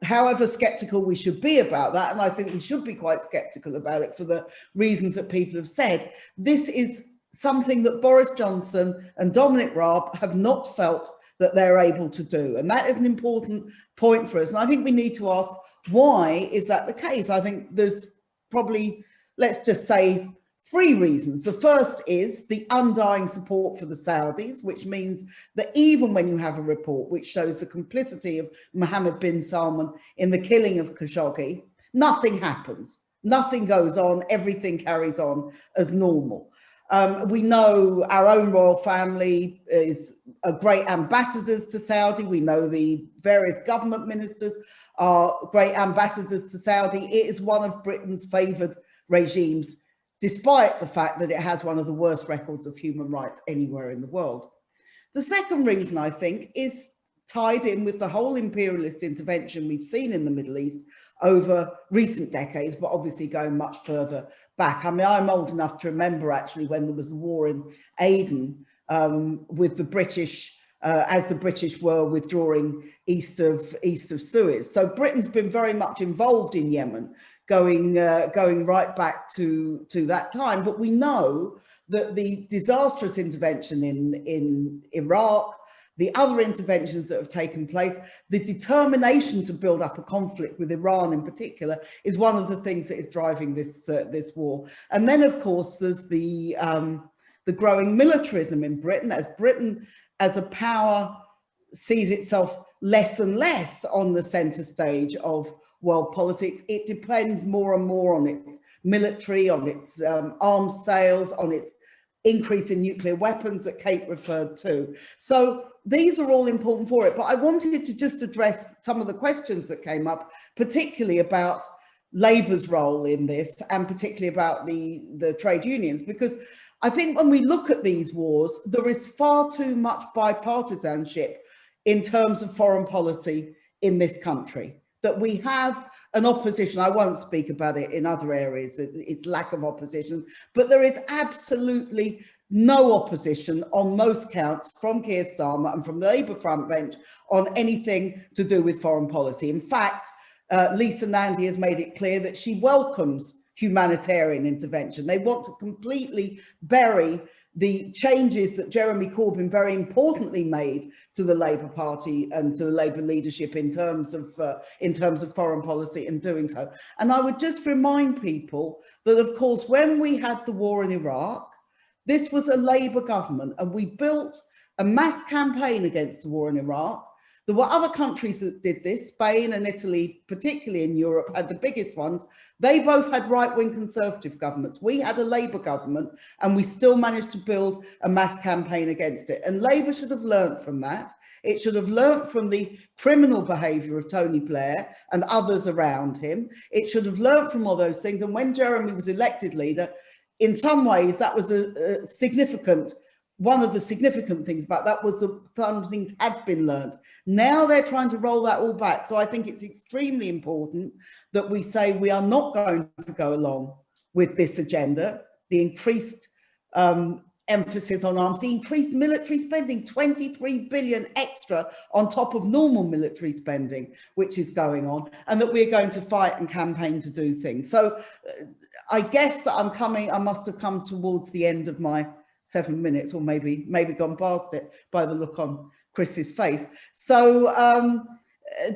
however sceptical we should be about that, and I think we should be quite sceptical about it for the reasons that people have said, this is something that Boris Johnson and Dominic Raab have not felt that they're able to do. And that is an important point for us. And I think we need to ask, why is that the case? I think there's probably, let's just say, three reasons. The first is the undying support for the Saudis, which means that even when you have a report which shows the complicity of Mohammed bin Salman in the killing of Khashoggi, nothing happens, nothing goes on, everything carries on as normal. We know our own royal family is great ambassadors to Saudi. We know the various government ministers are great ambassadors to Saudi. It is one of Britain's favoured regimes, despite the fact that it has one of the worst records of human rights anywhere in the world. The second reason, I think, is tied in with the whole imperialist intervention we've seen in the Middle East over recent decades, but obviously going much further back. I mean, I'm old enough to remember actually when there was a war in Aden with the British, as the British were withdrawing east of Suez. So Britain's been very much involved in Yemen, going right back to that time. But we know that the disastrous intervention in Iraq, the other interventions that have taken place, the determination to build up a conflict with Iran in particular, is one of the things that is driving this war. And then, of course, there's the growing militarism in Britain, as Britain as a power sees itself less and less on the centre stage of world politics. It depends more and more on its military, on its arms sales, on its increase in nuclear weapons that Kate referred to. So these are all important for it. But I wanted to just address some of the questions that came up, particularly about Labour's role in this, and particularly about the trade unions, because I think when we look at these wars, there is far too much bipartisanship in terms of foreign policy in this country. That we have an opposition, I won't speak about it in other areas, it's lack of opposition, but there is absolutely no opposition on most counts from Keir Starmer and from the Labour front bench on anything to do with foreign policy. In fact, Lisa Nandy has made it clear that she welcomes humanitarian intervention. They want to completely bury the changes that Jeremy Corbyn very importantly made to the Labour Party and to the Labour leadership in terms of foreign policy and doing so. And I would just remind people that, of course, when we had the war in Iraq, this was a Labour government, and we built a mass campaign against the war in Iraq. There were other countries that did this. Spain and Italy, particularly in Europe, had the biggest ones. They both had right-wing Conservative governments. We had a Labour government, and we still managed to build a mass campaign against it. And Labour should have learnt from that. It should have learnt from the criminal behaviour of Tony Blair and others around him. It should have learnt from all those things. And when Jeremy was elected leader, in some ways, that was a significant, one of the significant things about that was that some things had been learned. Now they're trying to roll that all back. So I think it's extremely important that we say we are not going to go along with this agenda, the increased emphasis on arms, the increased military spending, 23 billion extra on top of normal military spending, which is going on, and that we're going to fight and campaign to do things. So I guess that I must have come towards the end of my 7 minutes, or maybe gone past it by the look on Chris's face. So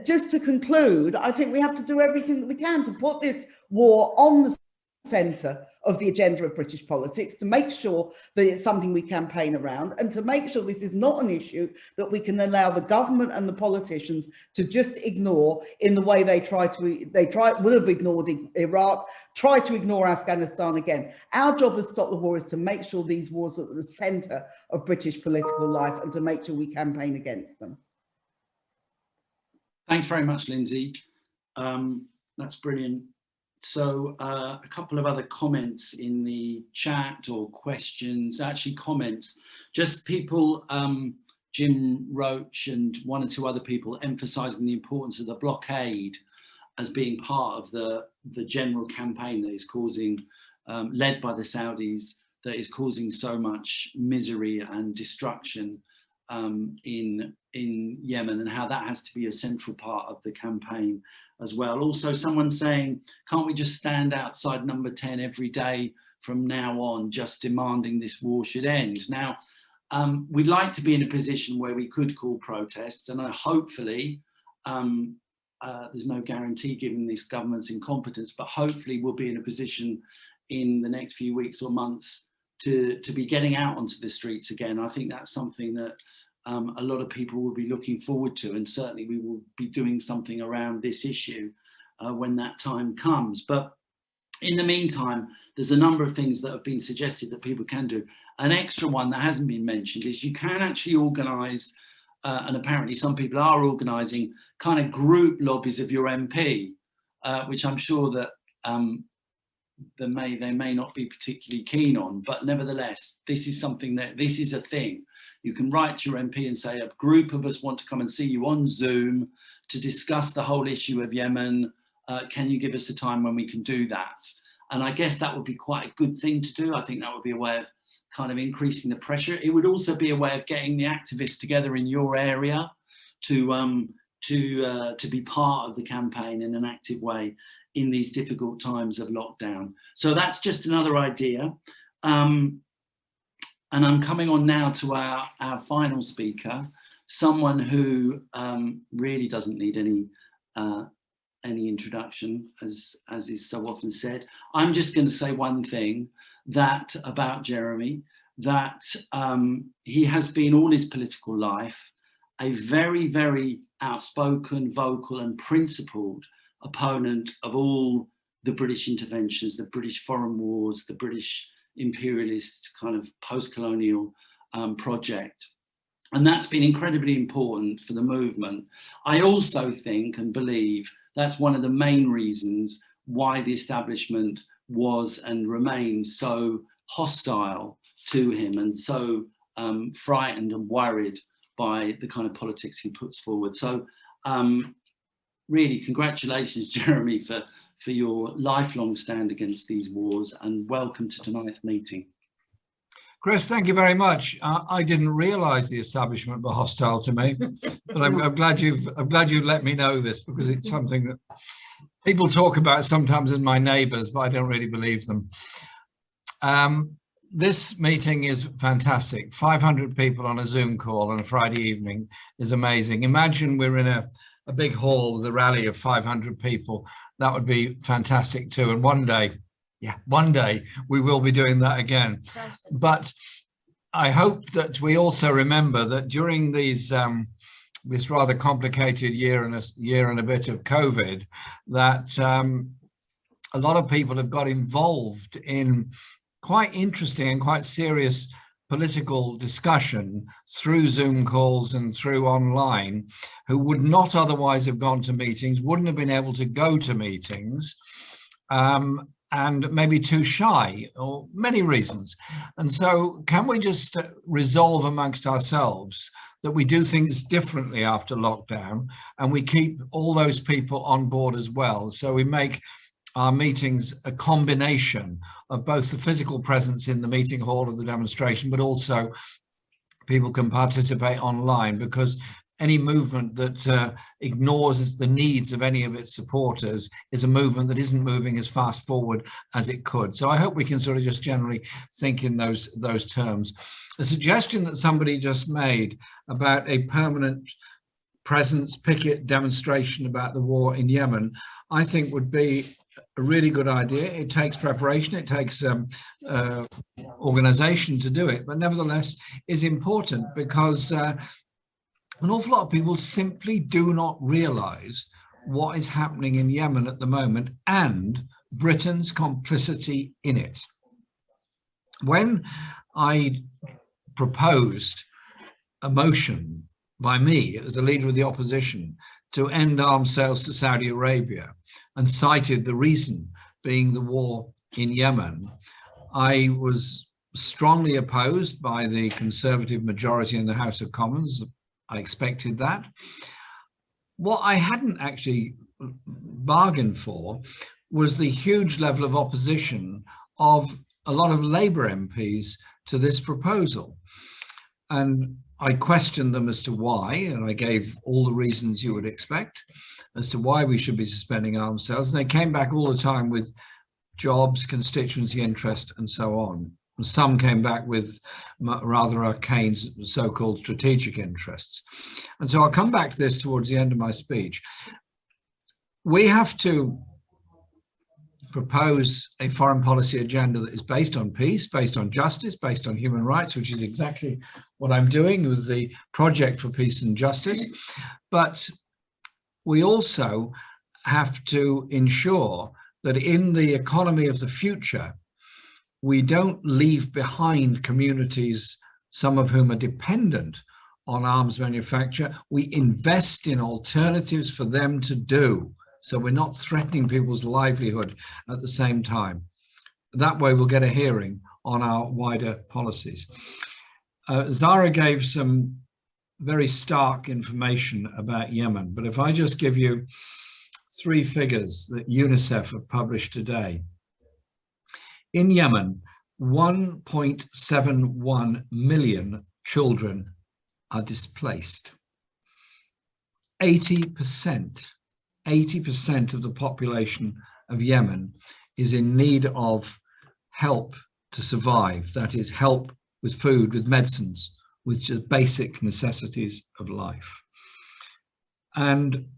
just to conclude, I think we have to do everything that we can to put this war on the centre of the agenda of British politics, to make sure that it's something we campaign around, and to make sure this is not an issue that we can allow the government and the politicians to just ignore in the way they would have ignored Iraq, try to ignore Afghanistan again. Our job as Stop the War is to make sure these wars are at the centre of British political life, and to make sure we campaign against them. Thanks very much, Lindsey. That's brilliant. So a couple of other comments in the chat, or questions, actually comments, just people, Jim Roach and one or two other people emphasising the importance of the blockade as being part of the general campaign that is causing, led by the Saudis, that is causing so much misery and destruction in Yemen, and how that has to be a central part of the campaign as well. Also, someone saying, can't we just stand outside number 10 every day from now on, just demanding this war should end? Now, we'd like to be in a position where we could call protests, and hopefully, there's no guarantee given this government's incompetence, but hopefully we'll be in a position in the next few weeks or months to be getting out onto the streets again. I think that's something that a lot of people will be looking forward to, and certainly we will be doing something around this issue when that time comes. But in the meantime, there's a number of things that have been suggested that people can do. An extra one that hasn't been mentioned is you can actually organise, and apparently some people are organising, kind of group lobbies of your MP, which I'm sure that they may not be particularly keen on, but nevertheless, this is something this is a thing. You can write to your MP and say, a group of us want to come and see you on Zoom to discuss the whole issue of Yemen. Can you give us a time when we can do that? And I guess that would be quite a good thing to do. I think that would be a way of kind of increasing the pressure. It would also be a way of getting the activists together in your area to be part of the campaign in an active way in these difficult times of lockdown. So that's just another idea. And I'm coming on now to our final speaker, someone who really doesn't need any introduction, as is so often said. I'm just going to say one thing about Jeremy, that he has been all his political life a very, very outspoken, vocal and principled opponent of all the British interventions, the British foreign wars, the British imperialist kind of post-colonial project. And that's been incredibly important for the movement. I also think and believe that's one of the main reasons why the establishment was and remains so hostile to him and so frightened and worried by the kind of politics he puts forward. So really, congratulations, Jeremy, for your lifelong stand against these wars, and welcome to tonight's meeting. Chris, thank you very much. I didn't realise the establishment were hostile to me, but I'm glad you've let me know this, because it's something that people talk about sometimes as my neighbours, but I don't really believe them. This meeting is fantastic. 500 people on a Zoom call on a Friday evening is amazing. Imagine we're in a big hall with a rally of 500 people. That would be fantastic too. And one day we will be doing that again. But I hope that we also remember that during these this rather complicated year and a bit of COVID, that a lot of people have got involved in quite interesting and quite serious political discussion through Zoom calls and through online, who would not otherwise have gone to meetings, wouldn't have been able to go to meetings. and maybe too shy, or many reasons. And so can we just resolve amongst ourselves that we do things differently after lockdown, and we keep all those people on board as well? So we make our meetings a combination of both the physical presence in the meeting hall of the demonstration, but also people can participate online, because any movement that ignores the needs of any of its supporters is a movement that isn't moving as fast forward as it could. So I hope we can sort of just generally think in those terms. The suggestion that somebody just made about a permanent presence picket demonstration about the war in Yemen, I think would be a really good idea. It takes preparation, it takes organization to do it, but nevertheless is important, because an awful lot of people simply do not realize what is happening in Yemen at the moment and Britain's complicity in it. When I proposed a motion by me as a leader of the opposition to end arms sales to Saudi Arabia, and cited the reason being the war in Yemen, I was strongly opposed by the Conservative majority in the House of Commons. I expected that. What I hadn't actually bargained for was the huge level of opposition of a lot of Labour MPs to this proposal. And I questioned them as to why, and I gave all the reasons you would expect as to why we should be suspending arms sales. And they came back all the time with jobs, constituency interest, and so on. And some came back with rather arcane so-called strategic interests. And so I'll come back to this towards the end of my speech. We have to propose a foreign policy agenda that is based on peace, based on justice, based on human rights, which is exactly what I'm doing with the Project for Peace and Justice. But we also have to ensure that in the economy of the future, we don't leave behind communities, some of whom are dependent on arms manufacture. We invest in alternatives for them to do, so we're not threatening people's livelihood at the same time. That way we'll get a hearing on our wider policies. Zara gave some very stark information about Yemen, but if I just give you 3 figures that UNICEF have published today. In Yemen, 1.71 million children are displaced. 80% of the population of Yemen is in need of help to survive. That is, help with food, with medicines, with just basic necessities of life. And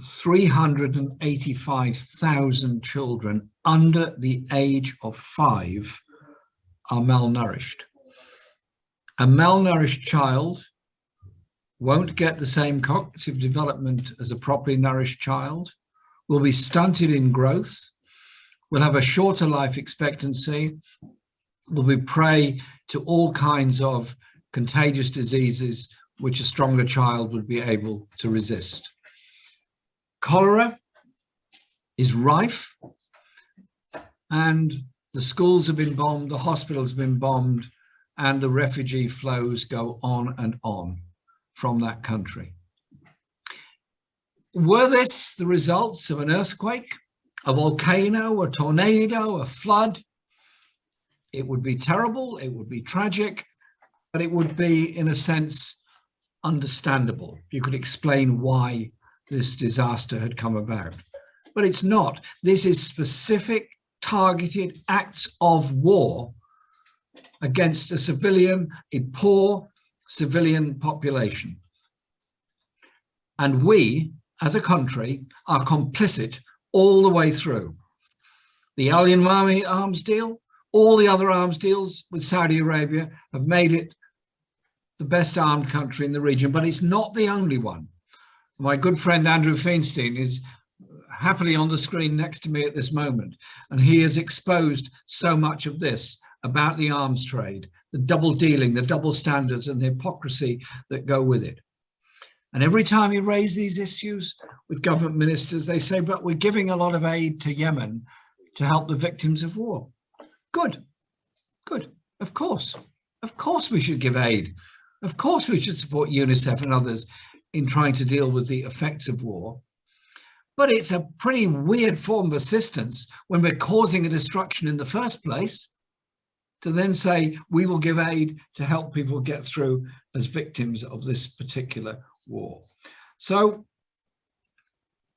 385,000 children under the age of 5 are malnourished. A malnourished child won't get the same cognitive development as a properly nourished child, will be stunted in growth, will have a shorter life expectancy, will be prey to all kinds of contagious diseases which a stronger child would be able to resist. Cholera is rife, and the schools have been bombed, the hospitals have been bombed, and the refugee flows go on and on from that country. Were this the results of an earthquake, a volcano, a tornado, a flood? It would be terrible, it would be tragic, but it would be, in a sense, understandable. You could explain why this disaster had come about. But it's not. This is specific, targeted acts of war against a civilian, a poor civilian population. And we, as a country, are complicit all the way through. The Al-Yemeni arms deal, all the other arms deals with Saudi Arabia have made it the best armed country in the region, but it's not the only one. My good friend Andrew Feinstein is happily on the screen next to me at this moment, and he has exposed so much of this about the arms trade, the double dealing, the double standards, and the hypocrisy that go with it. And every time you raise these issues with government ministers, they say, but we're giving a lot of aid to Yemen to help the victims of war. Good, good, of course. Of course we should give aid. Of course we should support UNICEF and others in trying to deal with the effects of war. But it's a pretty weird form of assistance when we're causing a destruction in the first place, to then say we will give aid to help people get through as victims of this particular war. So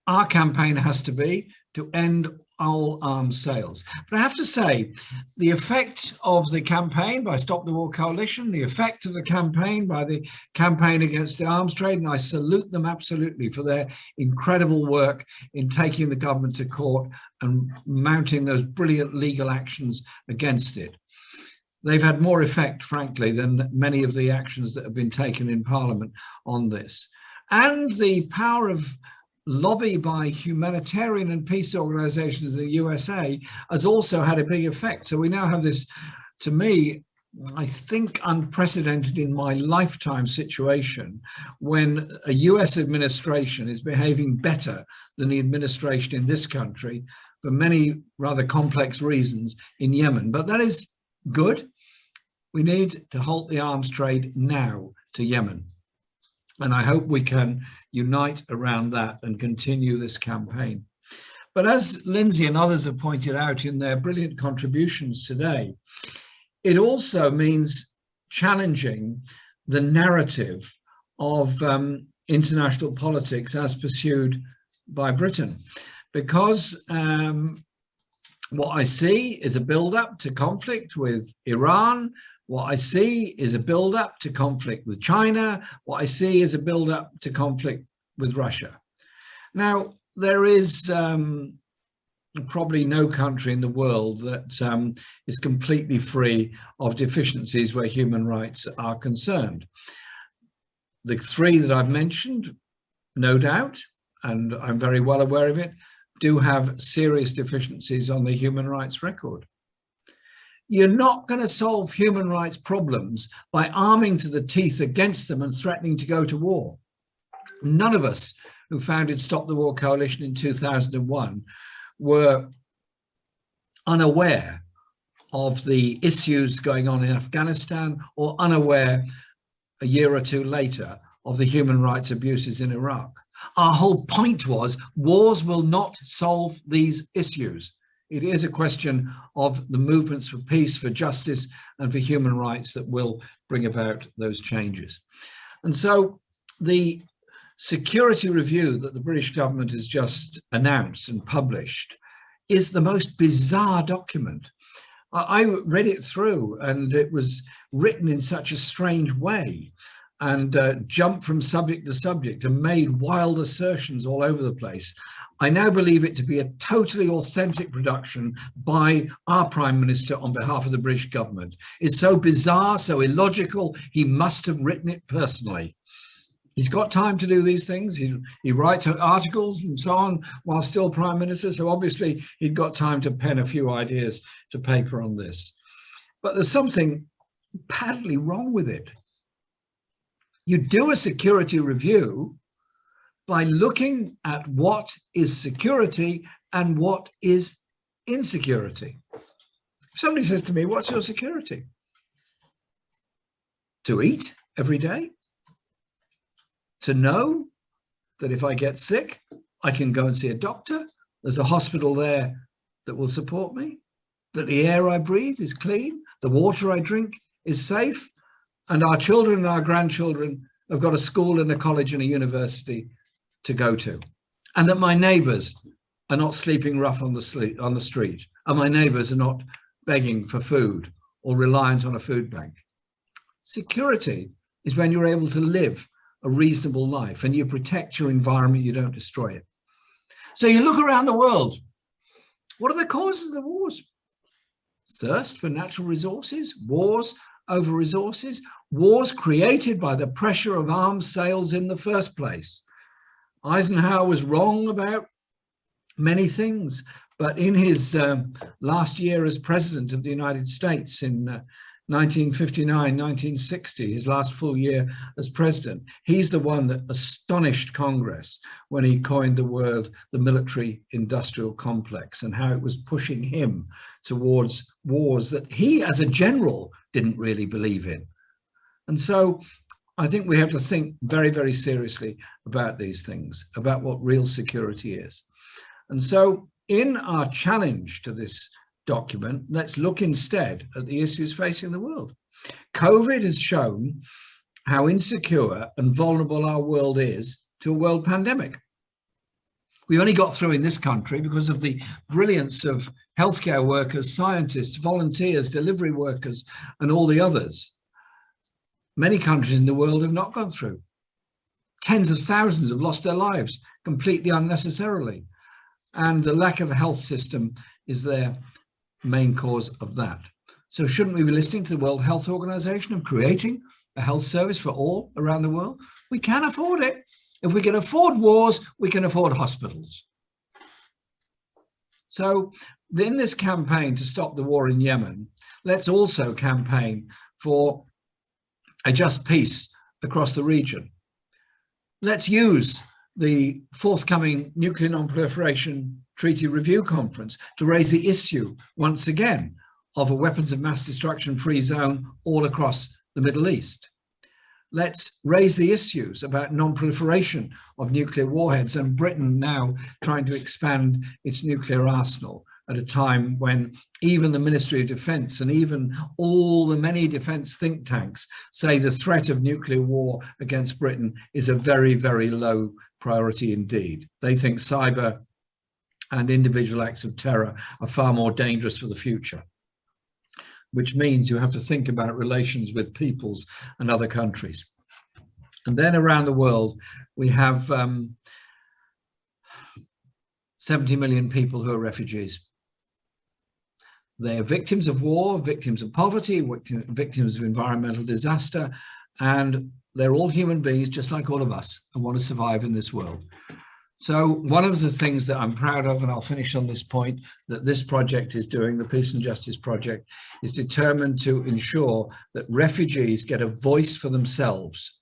our campaign has to be to end all arms sales. But I have to say, the effect of the campaign by Stop the War Coalition, the effect of the campaign by the Campaign Against the Arms Trade, and I salute them absolutely for their incredible work in taking the government to court and mounting those brilliant legal actions against it. They've had more effect, frankly, than many of the actions that have been taken in Parliament on this. And the power of lobby by humanitarian and peace organizations in the USA has also had a big effect. So we now have this, to me, I think unprecedented in my lifetime situation, when a US administration is behaving better than the administration in this country for many rather complex reasons in Yemen. But that is good. We need to halt the arms trade now to Yemen. And I hope we can unite around that and continue this campaign. But as Lindsey and others have pointed out in their brilliant contributions today, it also means challenging the narrative of international politics as pursued by Britain. Because what I see is a build-up to conflict with Iran. What I see is a build-up to conflict with China. What I see is a build-up to conflict with Russia. Now, there is probably no country in the world that is completely free of deficiencies where human rights are concerned. The three that I've mentioned, no doubt, and I'm very well aware of it, do have serious deficiencies on the human rights record. You're not going to solve human rights problems by arming to the teeth against them and threatening to go to war. None of us who founded Stop the War Coalition in 2001 were unaware of the issues going on in Afghanistan, or unaware a year or two later of the human rights abuses in Iraq. Our whole point was wars will not solve these issues. It is a question of the movements for peace, for justice, and for human rights that will bring about those changes. And so the security review that the British government has just announced and published is the most bizarre document. I read it through, and it was written in such a strange way, and jumped from subject to subject and made wild assertions all over the place. I now believe it to be a totally authentic production by our Prime Minister on behalf of the British government. It's so bizarre, so illogical, he must have written it personally. He's got time to do these things. He writes articles and so on while still Prime Minister, so obviously he'd got time to pen a few ideas to paper on this. But there's something badly wrong with it. You do a security review by looking at what is security and what is insecurity. If somebody says to me, what's your security? To eat every day? To know that if I get sick, I can go and see a doctor? There's a hospital there that will support me? That the air I breathe is clean? The water I drink is safe? And our children and our grandchildren have got a school and a college and a university to go to, and that my neighbours are not sleeping rough on the street, and my neighbours are not begging for food or reliant on a food bank. Security is when you're able to live a reasonable life and you protect your environment, you don't destroy it. So you look around the world, what are the causes of the wars? Thirst for natural resources, wars over resources, wars created by the pressure of arms sales in the first place. Eisenhower was wrong about many things, but in his last year as President of the United States in 1959, 1960, his last full year as president. He's the one that astonished Congress when he coined the word the military industrial complex, and how it was pushing him towards wars that he as a general didn't really believe in. And so I think we have to think very, very seriously about these things, about what real security is. And so in our challenge to this document, let's look instead at the issues facing the world. COVID has shown how insecure and vulnerable our world is to a world pandemic. We only got through in this country because of the brilliance of healthcare workers, scientists, volunteers, delivery workers, and all the others. Many countries in the world have not gone through. Tens of thousands have lost their lives completely unnecessarily. And the lack of a health system is their main cause of that. So shouldn't we be listening to the World Health Organization and creating a health service for all around the world? We can afford it. If we can afford wars, we can afford hospitals. So in this campaign to stop the war in Yemen, let's also campaign for a just peace across the region. Let's use the forthcoming Nuclear Non-Proliferation Treaty Review Conference to raise the issue once again of a weapons of mass destruction free zone all across the Middle East. Let's raise the issues about non-proliferation of nuclear warheads, and Britain now trying to expand its nuclear arsenal at a time when even the Ministry of Defence and even all the many defence think tanks say the threat of nuclear war against Britain is a very, very low priority indeed. They think cyber and individual acts of terror are far more dangerous for the future, which means you have to think about relations with peoples and other countries. And then around the world, we have 70 million people who are refugees. They're victims of war, victims of poverty, victims of environmental disaster, and they're all human beings just like all of us and want to survive in this world. So one of the things that I'm proud of, and I'll finish on this point, that this project is doing, the Peace and Justice Project, is determined to ensure that refugees get a voice for themselves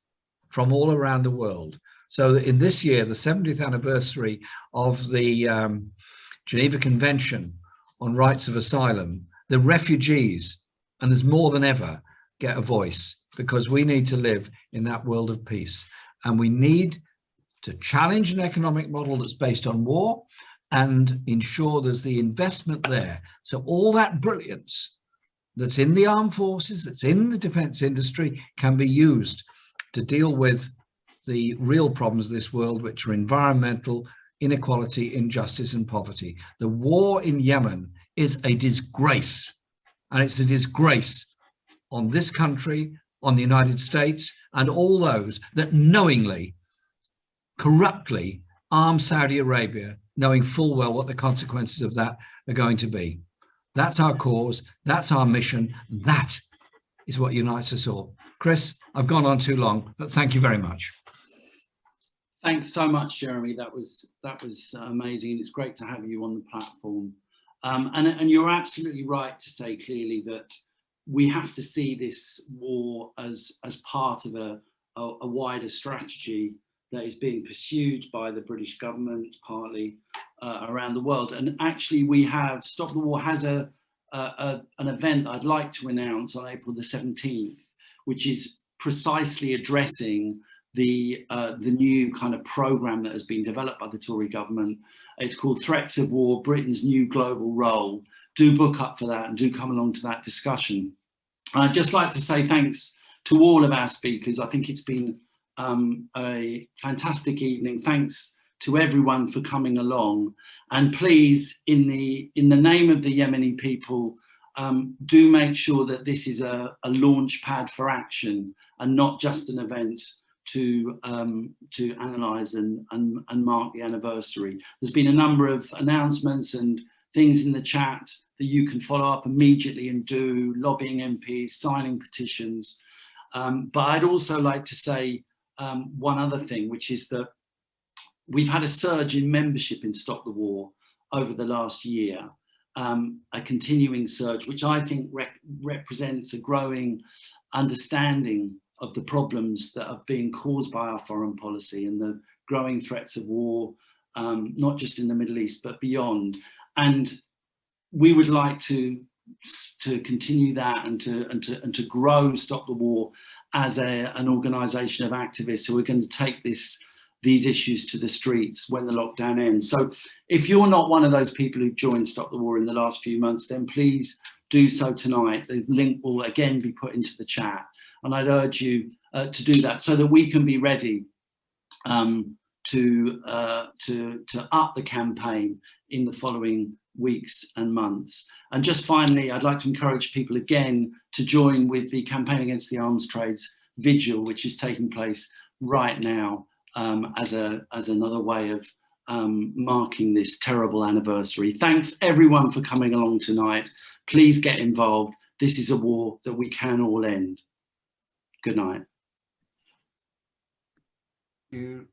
from all around the world. So that in this year, the 70th anniversary of the Geneva Convention on Rights of Asylum, the refugees, and there's more than ever, get a voice, because we need to live in that world of peace. And we need to challenge an economic model that's based on war and ensure there's the investment there. So all that brilliance that's in the armed forces, that's in the defense industry, can be used to deal with the real problems of this world, which are environmental, inequality, injustice, and poverty. The war in Yemen is a disgrace, and it's a disgrace on this country, on the United States, and all those that knowingly, corruptly arm Saudi Arabia, knowing full well what the consequences of that are going to be. That's our cause, that's our mission, that is what unites us all. Chris, I've gone on too long, but thank you very much. Thanks so much, Jeremy. That was amazing. It's great to have you on the platform. And you're absolutely right to say clearly that we have to see this war as part of a wider strategy that is being pursued by the British government, partly around the world. And actually, we have Stop the War has an event I'd like to announce on April the 17th, which is precisely addressing the new kind of programme that has been developed by the Tory government. It's called Threats of War, Britain's New Global Role. Do book up for that and do come along to that discussion. I'd just like to say thanks to all of our speakers. I think it's been a fantastic evening. Thanks to everyone for coming along. And please, in the name of the Yemeni people, do make sure that this is a launch pad for action and not just an event to analyse and mark the anniversary. There's been a number of announcements and things in the chat that you can follow up immediately and do, lobbying MPs, signing petitions. But I'd also like to say one other thing, which is that we've had a surge in membership in Stop the War over the last year. a continuing surge, which I think represents a growing understanding of the problems that are being caused by our foreign policy and the growing threats of war, not just in the Middle East, but beyond. And we would like to continue that and to grow Stop the War as an organisation of activists who are going to take these issues to the streets when the lockdown ends. So if you're not one of those people who joined Stop the War in the last few months, then please do so tonight. The link will again be put into the chat, and I'd urge you to do that so that we can be ready to up the campaign in the following weeks and months. And just finally, I'd like to encourage people again to join with the Campaign Against the Arms Trades Vigil, which is taking place right now as another way of marking this terrible anniversary. Thanks everyone for coming along tonight. Please get involved. This is a war that we can all end. Good night. You